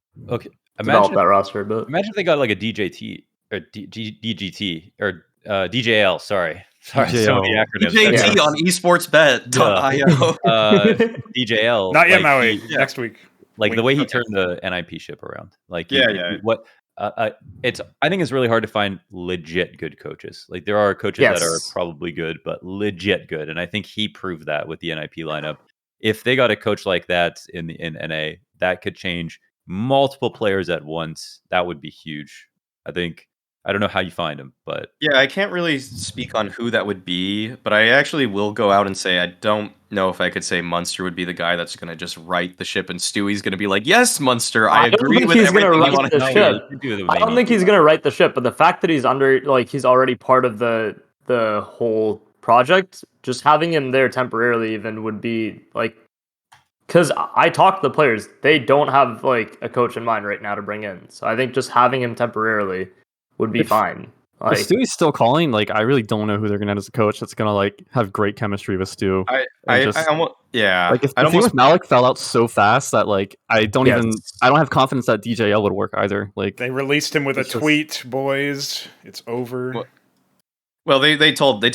Develop that roster a bit. Imagine if they got like a DJT or DGT or DJL. Sorry, so many acronyms. DJT on esportsbet.io. DJL. Not yet, Maui. Next week. Like the way he turned the NIP ship around. Like what. I think it's really hard to find legit good coaches. Like there are coaches that are probably good, but legit good, and I think he proved that with the NIP lineup. If they got a coach like that in NA, that could change multiple players at once. That would be huge. I don't know how you find him, but yeah, I can't really speak on who that would be, but I actually will go out and say I don't know if I could say Munster would be the guy that's going to just right the ship, and Stewie's going to be like, "Yes, Munster, I agree with everything you want to do." I don't think he's going to right the ship, but the fact that he's he's already part of the whole project, just having him there temporarily even would be like. Because I talked to the players, they don't have like a coach in mind right now to bring in. So I think just having him temporarily would be fine. Like, if Stewie's still calling, like I really don't know who they're gonna have as a coach that's gonna like have great chemistry with Stu. I almost like if the thing with Malik fell out so fast that like I don't have confidence that DJL would work either. Like they released him with a tweet, boys. It's over. Well, they told.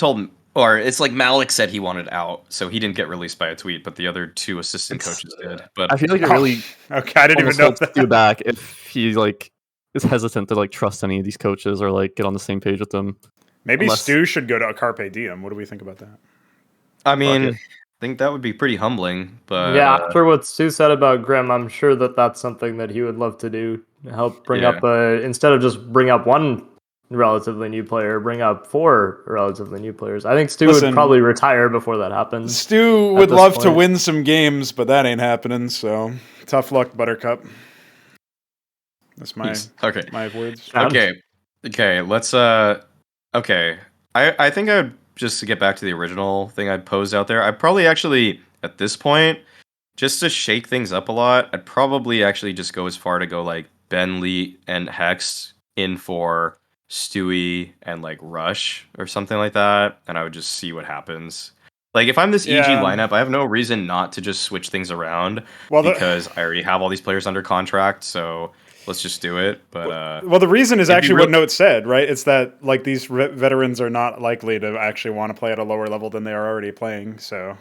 Or it's like Malik said he wanted out, so he didn't get released by a tweet, but the other 2 assistant coaches did. But I feel like it really okay. I didn't even know that. Stu back if he like is hesitant to like trust any of these coaches or like get on the same page with them. Maybe Stu should go to a Carpe Diem. What do we think about that? I mean, I think that would be pretty humbling. But yeah, after what Stu said about Grim, I'm sure that that's something that he would love to do. Help bring up instead of just bring up one relatively new player, bring up 4 relatively new players. I think Stu would probably retire before that happens. Stu would love to win some games, but that ain't happening, so tough luck, Buttercup. That's my words. Okay. Okay, let's okay. I think I would just to get back to the original thing I'd posed out there. I'd probably actually at this point, just to shake things up a lot, I'd probably actually just go as far to go like Ben Lee and Hex in for Stewie and like Rush or something like that, and I would just see what happens. Like if I'm this EG lineup, I have no reason not to just switch things around because I already have all these players under contract, so let's just do it. But well, the reason is actually what Note said, right? It's that like these veterans are not likely to actually want to play at a lower level than they are already playing. So,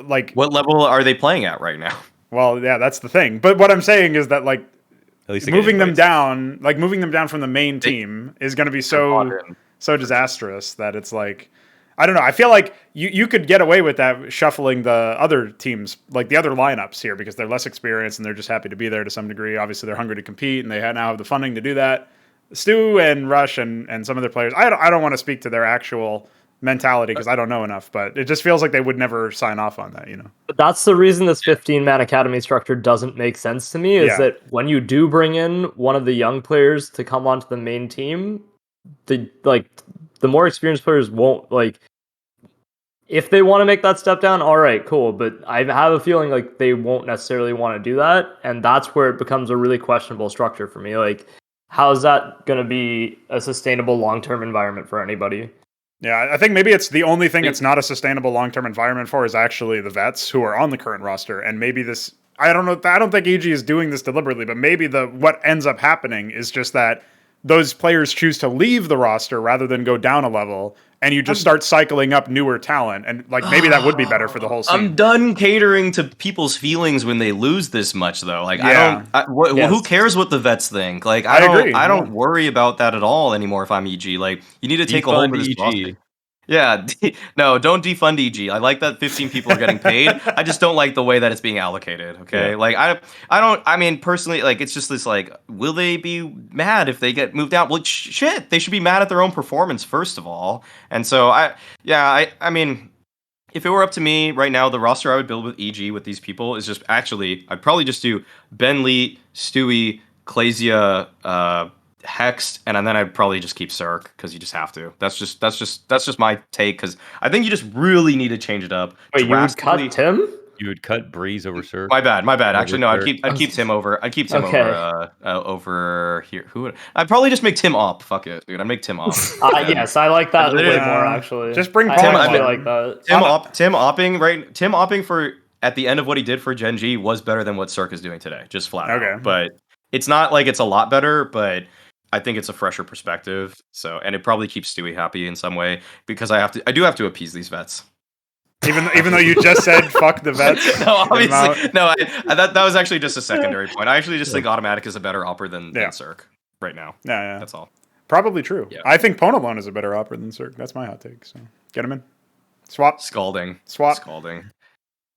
like, what level are they playing at right now? Well, yeah, that's the thing. But what I'm saying is that like at least moving them down from the main team is going to be so disastrous that it's like. I don't know. I feel like you could get away with that shuffling the other teams, like the other lineups here, because they're less experienced and they're just happy to be there to some degree. Obviously, they're hungry to compete and they now have the funding to do that. Stu and Rush and some of their players, I don't want to speak to their actual mentality because I don't know enough, but it just feels like they would never sign off on that, you know? But that's the reason this 15-man academy structure doesn't make sense to me, is that when you do bring in one of the young players to come onto the main team, the more experienced players won't, like, if they want to make that step down, all right, cool. But I have a feeling like they won't necessarily want to do that. And that's where it becomes a really questionable structure for me. Like, how is that going to be a sustainable long-term environment for anybody? Yeah, I think maybe it's the only thing it's not a sustainable long-term environment for is actually the vets who are on the current roster. And maybe this, I don't know, I don't think EG is doing this deliberately, but maybe what ends up happening is just that those players choose to leave the roster rather than go down a level, and you just start cycling up newer talent, and like maybe that would be better for the whole scene. I'm done catering to people's feelings when they lose this much, though. Like who cares what the vets think? Like I agree. I don't worry about that at all anymore. If I'm EG, like you need to take a hold of this roster. Yeah, no, don't defund EG. I like that 15 people are getting paid. I just don't like the way that it's being allocated. Okay, like I mean, personally, like it's just this like, will they be mad if they get moved out? Well, shit, they should be mad at their own performance first of all. And so I mean, if it were up to me right now, the roster I would build with EG with these people is just I'd probably just do Ben Lee, Stewie, Clasia, Hexed, and then I'd probably just keep Cirque because you just have to. That's just my take because I think you just really need to change it up. Wait, you would cut Tim? You would cut Breeze over Cirque? My bad. Actually, no, I'd keep Tim over. I'd keep Tim over here. I'd probably just make Tim up. Fuck it, dude. I'd make Tim up. Yes, I like that way more actually. Just bring Tim. I like that. Tim opping for at the end of what he did for Gen G was better than what Cirque is doing today. Just flat out. But it's not like it's a lot better, but I think it's a fresher perspective. So, and it probably keeps Stewie happy in some way because I do have to appease these vets. Even though you just said fuck the vets. No, obviously, no. That was actually just a secondary point. I actually just think Automatic is a better opper than Cirque right now. Yeah, that's all. Probably true. Yeah. I think Pwn alone is a better opper than Cirque. That's my hot take. So get him in. Swap. Scalding.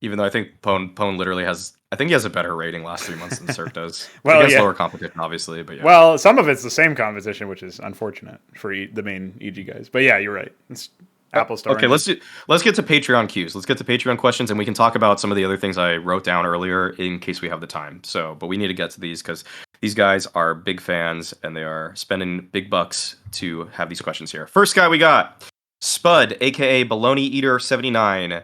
Even though I think Pwn literally has. I think he has a better rating last 3 months than Cirque does. Well, against lower competition, obviously, but yeah. Well, some of it's the same competition, which is unfortunate for the main EG guys. But yeah, you're right. It's apples to oranges. Okay, let's get to Patreon cues. Let's get to Patreon questions, and we can talk about some of the other things I wrote down earlier in case we have the time. So, but we need to get to these because these guys are big fans and they are spending big bucks to have these questions here. First guy we got Spud, aka Baloney Eater 79.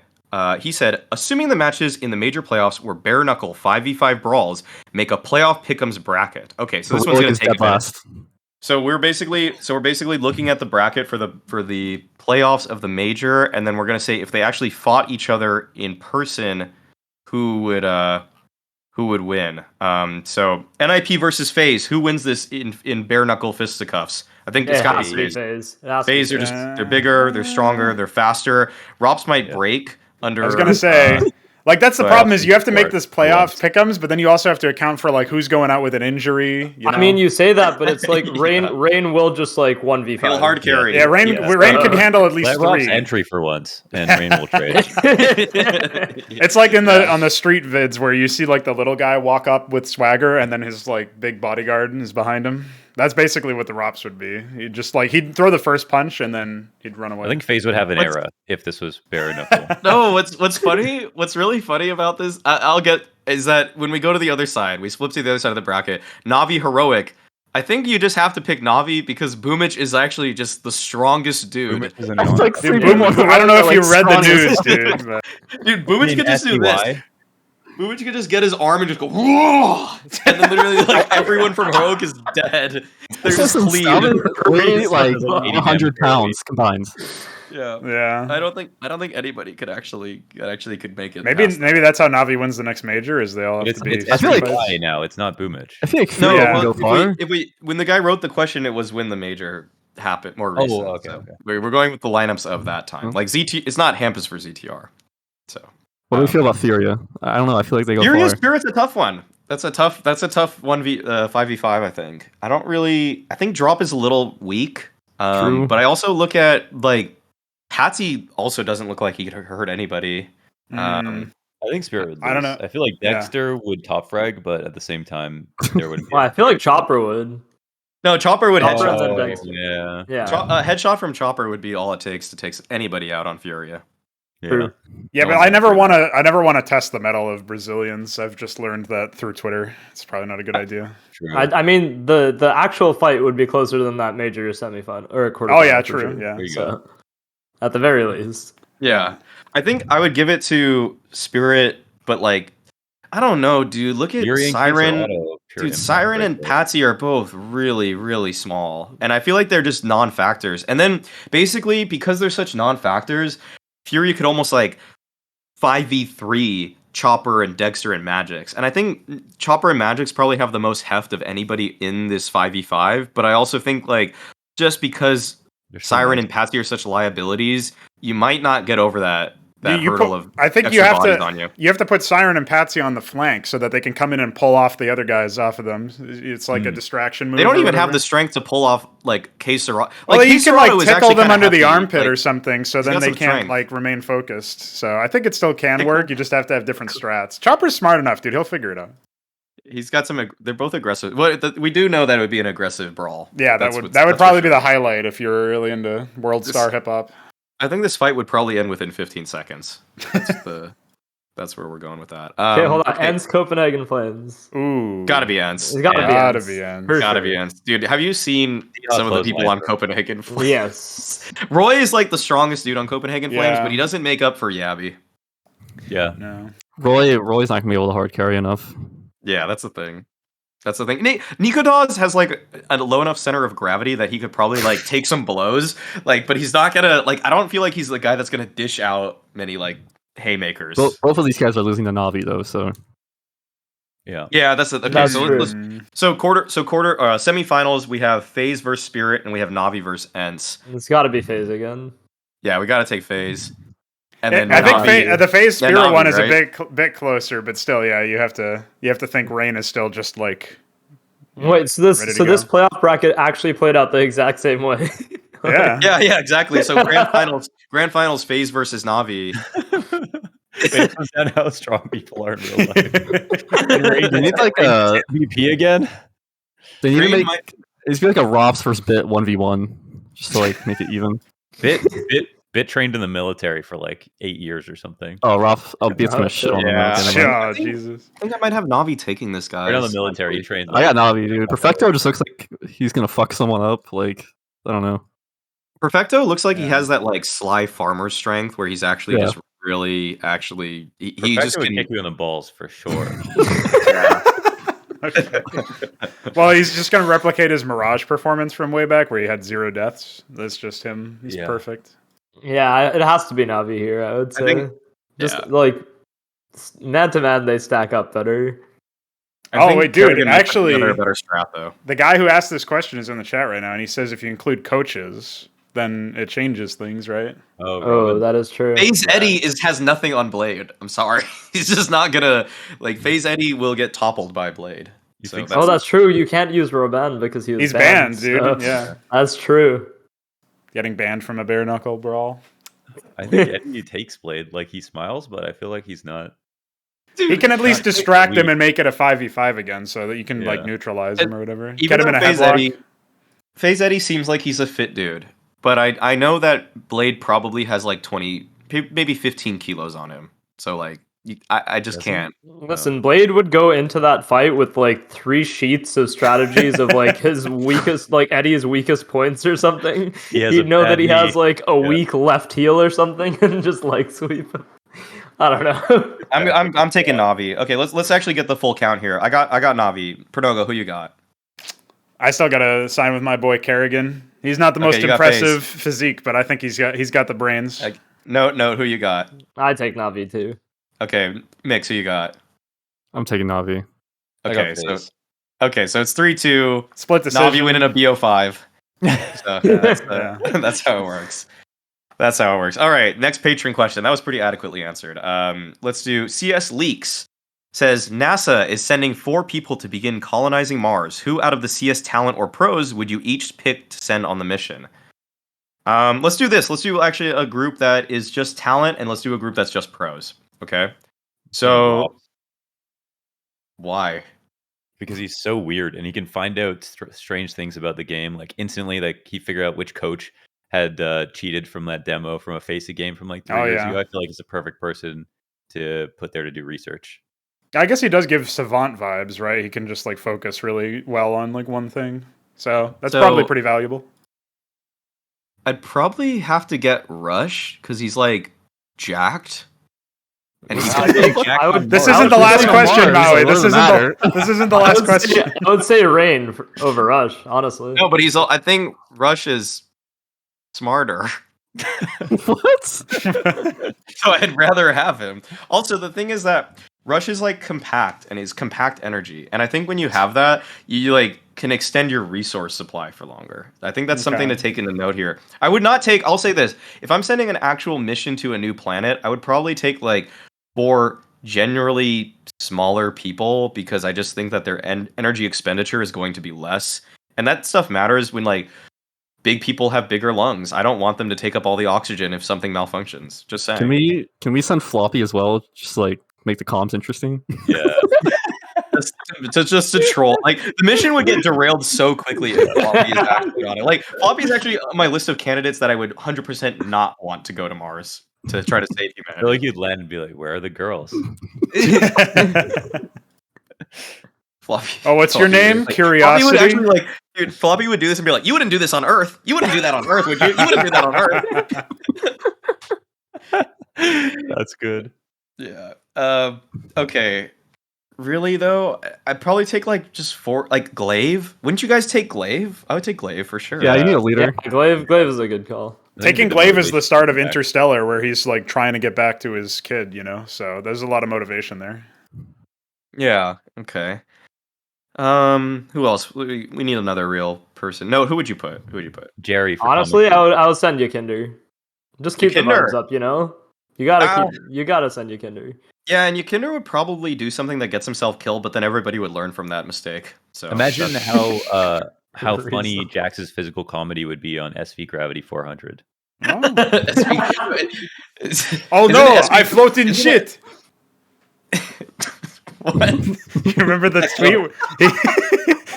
He said, assuming the matches in the major playoffs were bare-knuckle 5v5 brawls, make a playoff pick'ems bracket. Okay, so this one's going to take a minute. So we're basically looking at the bracket for the playoffs of the major, and then we're going to say if they actually fought each other in person, who would win. So NIP versus FaZe, who wins this in bare-knuckle fisticuffs? I think it's got to be FaZe. FaZe are just they're bigger, they're stronger, they're faster. Rops might break. I was gonna say, like that's the problem is you have to make this playoff pick'ems, but then you also have to account for like who's going out with an injury. You know? I mean, you say that, but it's like Rain will just like 1v5. He'll hard carry. Yeah, Rain can handle at least 3. Entry for once, and Rain will trade. It's like on the street vids where you see like the little guy walk up with swagger, and then his like big bodyguard is behind him. That's basically what the Rops would be. He'd throw the first punch and then he'd run away. I think FaZe would have an era if this was bare-knuckle. No, what's funny? What's really funny about this? Is that when we go to the other side, we flip to the other side of the bracket. Navi Heroic I think you just have to pick Navi because Boomich is actually just the strongest dude. Boomich is a I was like, Dude, sleeping on I don't know if like, you read the strongest. news, dude. But Dude, Boomich could just do this. Boomich could just get his arm and just go, whoa! And then literally, like, everyone from Rogue is dead. They're just clean. Weight like 100 pounds combined. Yeah. I don't think anybody could actually could make it. Maybe that's how Navi wins the next major. Is they all have to be. I feel like fights. now it's not Boomich. I feel like No, Furia can go far. when the guy wrote the question, it was when the major happened more recent. Oh, okay, so okay. We're going with the lineups of that time. Like ZT, it's not Hampus for ZTR. So What do you feel about Furia? I don't know. I feel like they go Furia far. Spirit's a tough one. That's a tough 5v5. I think. I think Drop is a little weak. True. But I also look at like Patsy also doesn't look like he could hurt anybody. I think Spirit would lose. I don't know. I feel like Dexter would top frag, but at the same time, there would be. Well, I feel like Chopper would. No, Chopper would Chopper headshot. and then Dexter. Yeah. Yeah. Headshot from Chopper would be all it takes to take anybody out on Furia. True. Yeah, but I never want to test the metal of Brazilians. I've just learned that through Twitter. It's probably not a good idea. True. I mean, the actual fight would be closer than that major semifinal or quarter. Oh yeah, true. Yeah. There you go. So, at the very least. Yeah. I think I would give it to Spirit, but like I don't know, dude. Look at Fury and Siren. Auto, pure Dude, impact Siren right and there. Patsy are both really, really small. And I feel like they're just non-factors. And then basically, because they're such non-factors, Fury could almost like 5v3 Chopper and Dexter and Magix. And I think Chopper and Magix probably have the most heft of anybody in this 5v5. But I also think like just because They're so Siren nice. and Patsy are such liabilities, you might not get over that hurdle of I think extra you have bodies to. on you. You have to put Siren and Patsy on the flank so that they can come in and pull off the other guys off of them. It's like a distraction move. They don't or even have whatever. the strength to pull off like K-Serrato. Well, you can like is tickle actually them kinda under the hefty. armpit Like, or something, so he's then got they some can't strength. like remain focused. So I think it still can work. You just have to have different strats. Chopper's smart enough, dude. He'll figure it out. He's got some. They're both aggressive. Well, we do know that it would be an aggressive brawl. Yeah, That's that would for probably be sure. the highlight if you're really into world star hip hop. I think this fight would probably end within 15 seconds. That's where we're going with that. Okay, hold on. okay. ENCE Copenhagen Flames. Ooh, Gotta be ENCE. It's gotta be Gotta ENCE. be ENCE. For Gotta sure. be ENCE. Dude, have you seen how some of the close people life on is. Copenhagen Flames? Yes. Roy is like the strongest dude on Copenhagen Flames, Yeah. but he doesn't make up for Yabby. Yeah. No. Roy's not gonna be able to hard carry enough. Yeah, that's the thing. That's the thing. Nico Dawes has like a low enough center of gravity that he could probably like take some blows. Like, but he's not gonna like. I don't feel like he's the guy that's gonna dish out many like haymakers. Both of these guys are losing to Navi though, so Yeah. Yeah, that's it. Okay, That's so true. semifinals we have FaZe versus Spirit and we have Navi versus ENCE. It's gotta be FaZe again. Yeah, we gotta take FaZe. And then I think Navi- the FaZe then Spirit Navi, one is right? a bit closer, but still, yeah, you have to think Rain is still just like Wait, so ready to this go. playoff bracket actually played out the exact same way. yeah. Yeah, exactly. So grand finals FaZe versus Navi. It comes down to how strong people are in real life. they need like a MVP again? they need to Green make might- it's be like a Robs versus Bit 1v1 just to like make it even. Bit trained in the military for like 8 years or something. Oh, Bit's gonna shit on them. Yeah. Okay, never mind. Oh, Jesus. I think I might have Navi taking this guy. Right on the military, he trained. I got Navi, dude. Perfecto just looks like he's gonna fuck someone up. Like I don't know. Perfecto looks like he Yeah. has that like sly farmer strength where he's actually Yeah. just really actually he Perfecto just would can kick you in the balls for sure. Okay. Well, he's just going to replicate his Mirage performance from way back where he had 0 deaths. That's just him. He's Yeah. perfect. Yeah, it has to be Navi here, I would I say. think- Just yeah. like man to man, they stack up better. I Oh, think wait, dude, Karrigan might have actually- another better strat though. The guy who asked this question is in the chat right now, and he says if you include coaches, then it changes things, right? Oh, that is true. FaZe Eddie has nothing on Blade. I'm sorry, he's just not gonna like. FaZe Eddie will get toppled by Blade. You So think that's, Oh, that's true. You can't use Roban because he was He's banned, dude. so- Yeah. That's true. Getting banned from a bare-knuckle brawl. I think Eddie takes Blade. Like he smiles, but I feel like he's not. He can at least Not distract him weak. and make it a 5v5 again so that you can like Yeah. neutralize him or whatever. even Get him in though a headlock. FaZe Eddie seems like he's a fit dude, but I know that Blade probably has like 20, maybe 15 kilos on him. So like I just Doesn't? can't. Listen, Blade would go into that fight with like 3 sheets of strategies of like his weakest, like Eddie's weakest points or something. He has He'd a know bad that he has knee. like a Yeah. weak left heel or something, and just like sweep him. I don't know. I'm taking Navi. Okay, let's actually get the full count here. I got Navi. Perdogo, who you got? I still gotta sign with my boy Karrigan. He's not the most you got impressive physique, but I think he's got the brains. No, who you got? I take Navi too. Okay, Mix, who you got? I'm taking Navi. Okay, so it's 3-2. Split decision. Navi winning a BO5. So that's how it works. That's how it works. All right, next patron question. That was pretty adequately answered. Let's do CS Leeks. Says NASA is sending 4 people to begin colonizing Mars. Who out of the CS talent or pros would you each pick to send on the mission? Let's do this. Let's do actually a group that is just talent, and let's do a group that's just pros. Okay. So why? Because he's so weird and he can find out strange things about the game. Like instantly, like he figured out which coach had cheated from that demo from a FaZe game from like 3 years ago. I feel like it's a perfect person to put there to do research. I guess he does give savant vibes, right? He can just like focus really well on like one thing. So that's probably pretty valuable. I'd probably have to get Rush because he's like jacked. And he's This isn't the last question, Maui. This isn't the last question. I would say Rain over Rush, honestly. No, but I think Rush is smarter. What? So I'd rather have him. Also, the thing is that Rush is like compact and he's compact energy. And I think when you have that, you like can extend your resource supply for longer. I think that's something to take into note here. I would not take, I'll say this, if I'm sending an actual mission to a new planet, I would probably take like 4 generally smaller people because I just think that their energy expenditure is going to be less. And that stuff matters when like big people have bigger lungs. I don't want them to take up all the oxygen if something malfunctions. Just saying. Can we send Floppy as well? Just like make the comms interesting. Yeah. just to troll. Like the mission would get derailed so quickly if Floppy is actually on it. Like Floppy is actually on my list of candidates that I would 100% not want to go to Mars to try to save humanity. I feel like you'd land and be like, "Where are the girls?" Floppy. Oh, what's your name? Like, Curiosity. Floppy would actually, like, dude, Floppy would do this and be like, "You wouldn't do this on Earth. You wouldn't do that on Earth, would you? You wouldn't do that on Earth." That's good. Yeah. Okay. Really though, I'd probably take like just 4, like Glaive. Wouldn't you guys take Glaive? I would take Glaive for sure. Yeah, you need a leader. Yeah, Glaive is a good call. Taking Glaive is the start of Interstellar, where he's like trying to get back to his kid, you know. So there's a lot of motivation there. Yeah. Okay. Who else? We need another real person. No, who would you put? Jerry. For honestly, I would send you Kinder. Just keep the vibes up, you know. You gotta send you Kinder. Yeah, and Yukinder would probably do something that gets himself killed, but then everybody would learn from that mistake. So imagine how funny Jax's physical comedy would be on SV Gravity 400. Oh, oh no! I float in shit. What? You remember the tweet?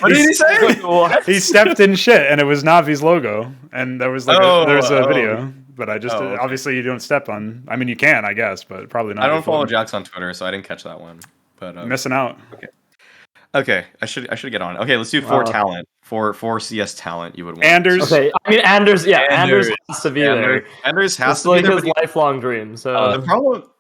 What did he say? He stepped in shit, and it was Navi's logo, and there was like there's a video. But I just obviously you don't step on. I mean, you can, I guess, but probably not. I don't follow Jax on Twitter, so I didn't catch that one. But missing out. Okay, I should get on. Okay, let's do 4 talent. 4 CS talent. You would want Anders. Okay, I mean Anders. Yeah, Anders has to be there. Anders has to like be there. His lifelong dream. So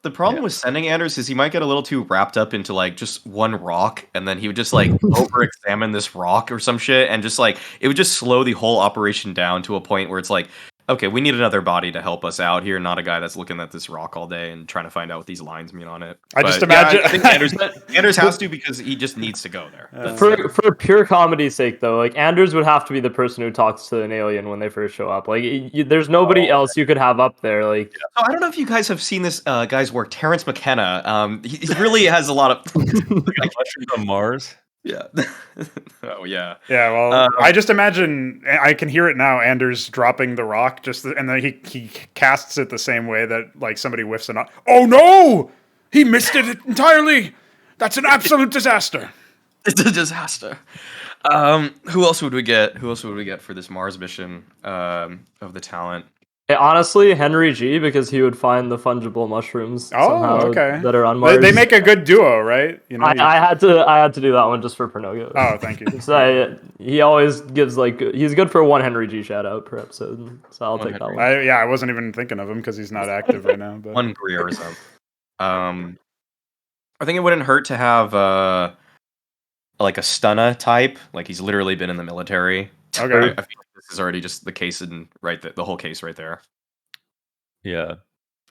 the problem with sending Anders is he might get a little too wrapped up into like just one rock, and then he would just like over-examine this rock or some shit, and just like it would just slow the whole operation down to a point where it's like, okay, we need another body to help us out here, not a guy that's looking at this rock all day and trying to find out what these lines mean on it. I just imagine. I think Anders has to because he just needs to go there. For pure comedy's sake, though, like Anders would have to be the person who talks to an alien when they first show up. Like, there's nobody else you could have up there. Like, so I don't know if you guys have seen this guy's work, Terrence McKenna. He really has a lot of mushrooms on Mars. Yeah. Oh yeah. Yeah. Well, I just imagine. I can hear it now. Anders dropping the rock, and then he casts it the same way that like somebody whiffs it. Oh no! He missed it entirely. That's an absolute disaster. It's a disaster. Who else would we get? For this Mars mission of the talent? Honestly, Henry G, because he would find the fungible mushrooms somehow okay. that are on Mars. They make a good duo, right? You know, I had to do that one just for Pronogo. Oh, thank you. So he always gives he's good for one Henry G shout out per episode, so I'll take that one. I wasn't even thinking of him because he's not active right now. But one Grierism. I think it wouldn't hurt to have like a stunna type. Like he's literally been in the military. Okay. I feel like this is already just the case in the whole case right there. Yeah,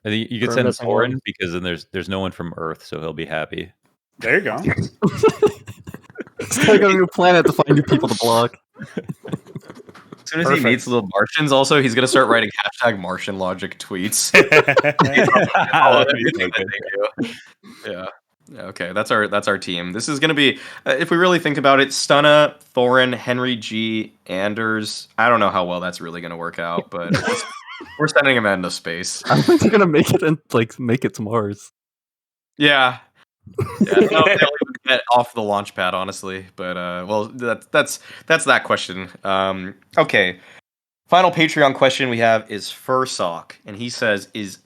I think you could For send missing Thorin one. because then there's no one from Earth, so he'll be happy. There you go. He's gotta go to a new planet to find new people to block. As soon as Perfect. he meets little Martians, also he's gonna start writing hashtag Martian logic tweets. Yeah. Okay, that's our team. This is gonna be, if we really think about it, Stunna, Thorin, Henry G, Anders. I don't know how well that's really gonna work out, but we're sending him into space. I don't think they're gonna make it and make it to Mars. Yeah. Yeah, no, they'll even get off the launch pad, honestly. But well, that's that question. Okay. Final Patreon question we have is firsoch, and he says, "Is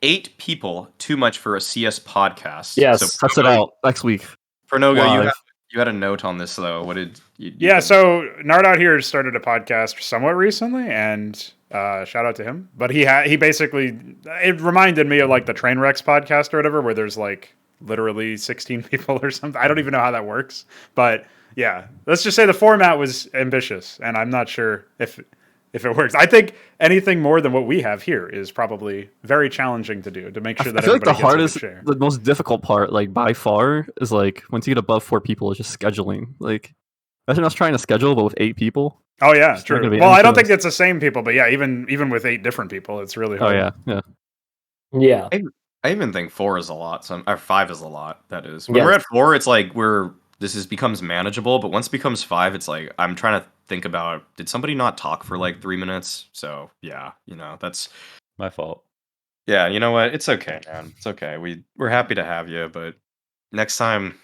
8 people too much for a CS podcast?" Yes. So, Test it out next week. Pronogo, Live. you had a note on this though. What did you Yeah, think? so Nard out here started a podcast somewhat recently, and shout out to him. But he basically, it reminded me of like the Trainwrecks podcast or whatever, where there's like literally 16 people or something. I don't even know how that works, but yeah, let's just say the format was ambitious, and I'm not sure if it works. I think anything more than what we have here is probably very challenging to do to make sure that I feel like everybody the hardest, gets a good share. the most difficult part, like by far, is like once you get above 4 people, it's just scheduling. Like, imagine us trying to schedule, but with 8 people. Oh yeah, It's not true. gonna be Well, I don't think endless. it's the same people, but yeah, even with 8 different people, it's really Oh hard. yeah. Yeah. I even think 4 is a lot. Or 5 is a lot. That is. When Yes. we're at 4, it's like becomes manageable. But once it becomes 5, it's like I'm trying to think about, did somebody not talk for like 3 minutes? So yeah, that's My fault. yeah. You know what? It's okay, man. It's okay. We're happy to have you, but next time,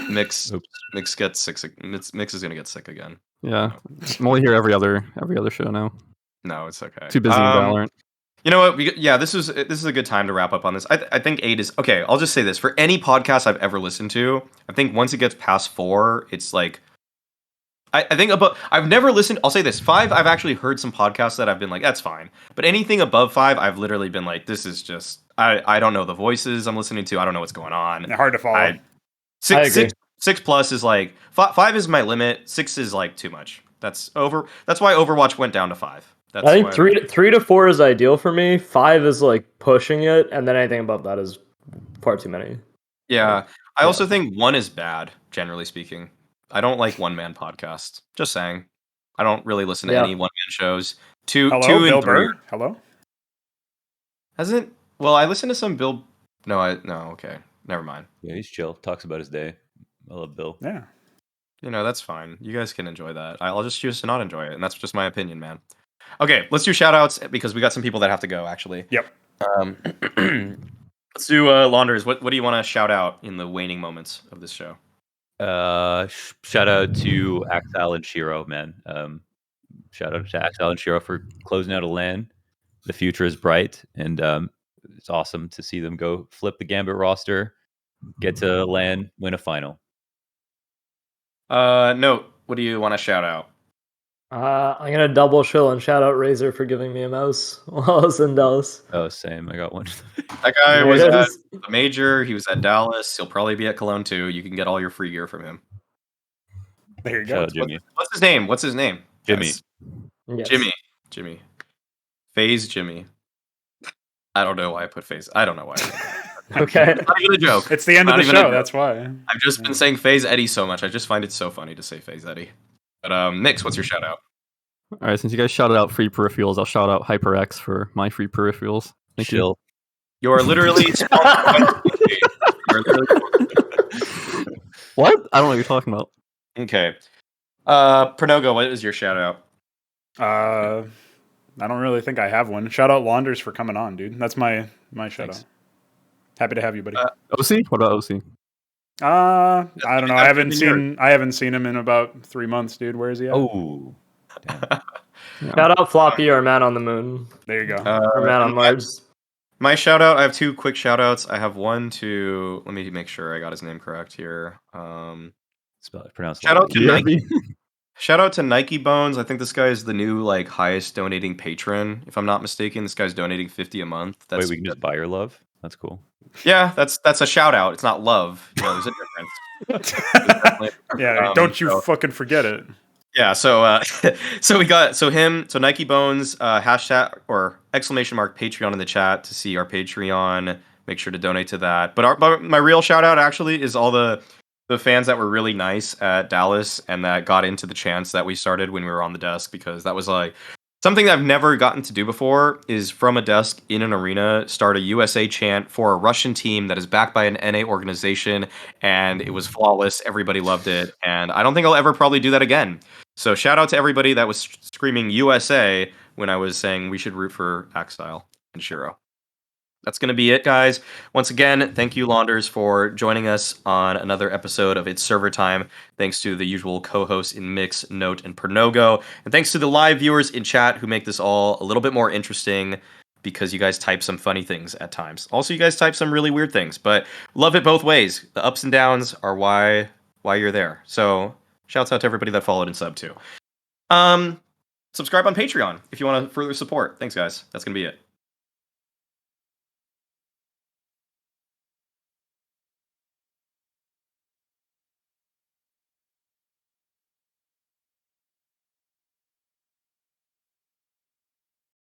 Mix gets sick. Mix is gonna get sick again. Yeah. I'm only here every other show now. No, it's okay. Too busy in Valorant. You know what? This is a good time to wrap up on this. I think 8 is okay. I'll just say this: for any podcast I've ever listened to, I think once it gets past 4, it's like I think above. I've never listened. I'll say this: 5. I've actually heard some podcasts that I've been like, that's fine. But anything above 5, I've literally been like, this is just I don't know the voices I'm listening to. I don't know what's going on. Hard to follow. Six plus is like 5 is my limit. 6 is like too much. That's over. That's why Overwatch went down to 5. That's I think why 3 to 4 is ideal for me. 5 is like pushing it, and then anything above that is far too many. Yeah. I also think 1 is bad, generally speaking. I don't like one-man podcasts. Just saying. I don't really listen to any one-man shows. 2 Hello, 2 Bill and 3. Burr? Hello? Hasn't? Well, I listen to some Bill. No, okay. Never mind. Yeah, he's chill. Talks about his day. I love Bill. Yeah. That's fine. You guys can enjoy that. I'll just choose to not enjoy it, and that's just my opinion, man. Okay, let's do shoutouts because we got some people that have to go, actually. Yep. Let's do launders. What do you want to shout out in the waning moments of this show? Shout out to Axel and Shiro, man. Shout out to Axel and Shiro for closing out a LAN. The future is bright, and it's awesome to see them go flip the Gambit roster, get to LAN, win a final. No. What do you want to shout out? I'm gonna double shill and shout out Razor for giving me a mouse while I was in Dallas. Oh, same. I got one. That guy There was it at is. the major. He was at Dallas. He'll probably be at Cologne too. You can get all your free gear from him. There you Shout go. out Jimmy. What's his name? What's his name? Jimmy. Guys. Yes. Jimmy. FaZe Jimmy. I don't know why I put FaZe. I don't know why. Okay. Not even a joke. It's the end of Not the even a show. joke. That's why. I've just been saying FaZe Eddie so much. I just find it so funny to say FaZe Eddie. But Nix, what's your shout out? All right, since you guys shouted out free peripherals, I'll shout out HyperX for my free peripherals. Thank you. Chill. You're literally What? I don't know what you're talking about. Okay. Pronogo, what is your shout out? I don't really think I have one. Shout out Launders for coming on, dude. That's my shout out. Happy to have you, buddy. OC? What about OC? I don't know. I haven't That's seen him in about 3 months, dude. Where is he at? Oh. Damn. Shout out Floppy or Man on the Moon There you go. or Man on Mars. My shout out, I have 2 quick shout outs. I have one to, let me make sure I got his name correct here. Spell it, pronounce Shout out to Kjaerbye. Nike. Shout out to Nike Bones. I think this guy is the new like highest donating patron, if I'm not mistaken. This guy's donating 50 a month. Wait, we can just buy your love? That's cool. Yeah, that's a shout out. It's not love. You know, there's a difference. Yeah, don't you fucking forget it. Yeah, so so we got Nike Bones hashtag or exclamation mark Patreon in the chat to see our Patreon. Make sure to donate to that. But my real shout out actually is all the fans that were really nice at Dallas and that got into the chants that we started when we were on the desk, because that was like something that I've never gotten to do before, is from a desk in an arena start a USA chant for a Russian team that is backed by an NA organization, and it was flawless. Everybody loved it, and I don't think I'll ever probably do that again. So shout out to everybody that was screaming USA when I was saying we should root for Axile and Shiro. That's going to be it, guys. Once again, thank you, Launders, for joining us on another episode of It's Server Time. Thanks to the usual co-hosts in Mix, Note, and Pernogo. And thanks to the live viewers in chat who make this all a little bit more interesting, because you guys type some funny things at times. Also, you guys type some really weird things, but love it both ways. The ups and downs are why you're there. So shouts out to everybody that followed and subbed too. Subscribe on Patreon if you want to further support. Thanks, guys. That's going to be it.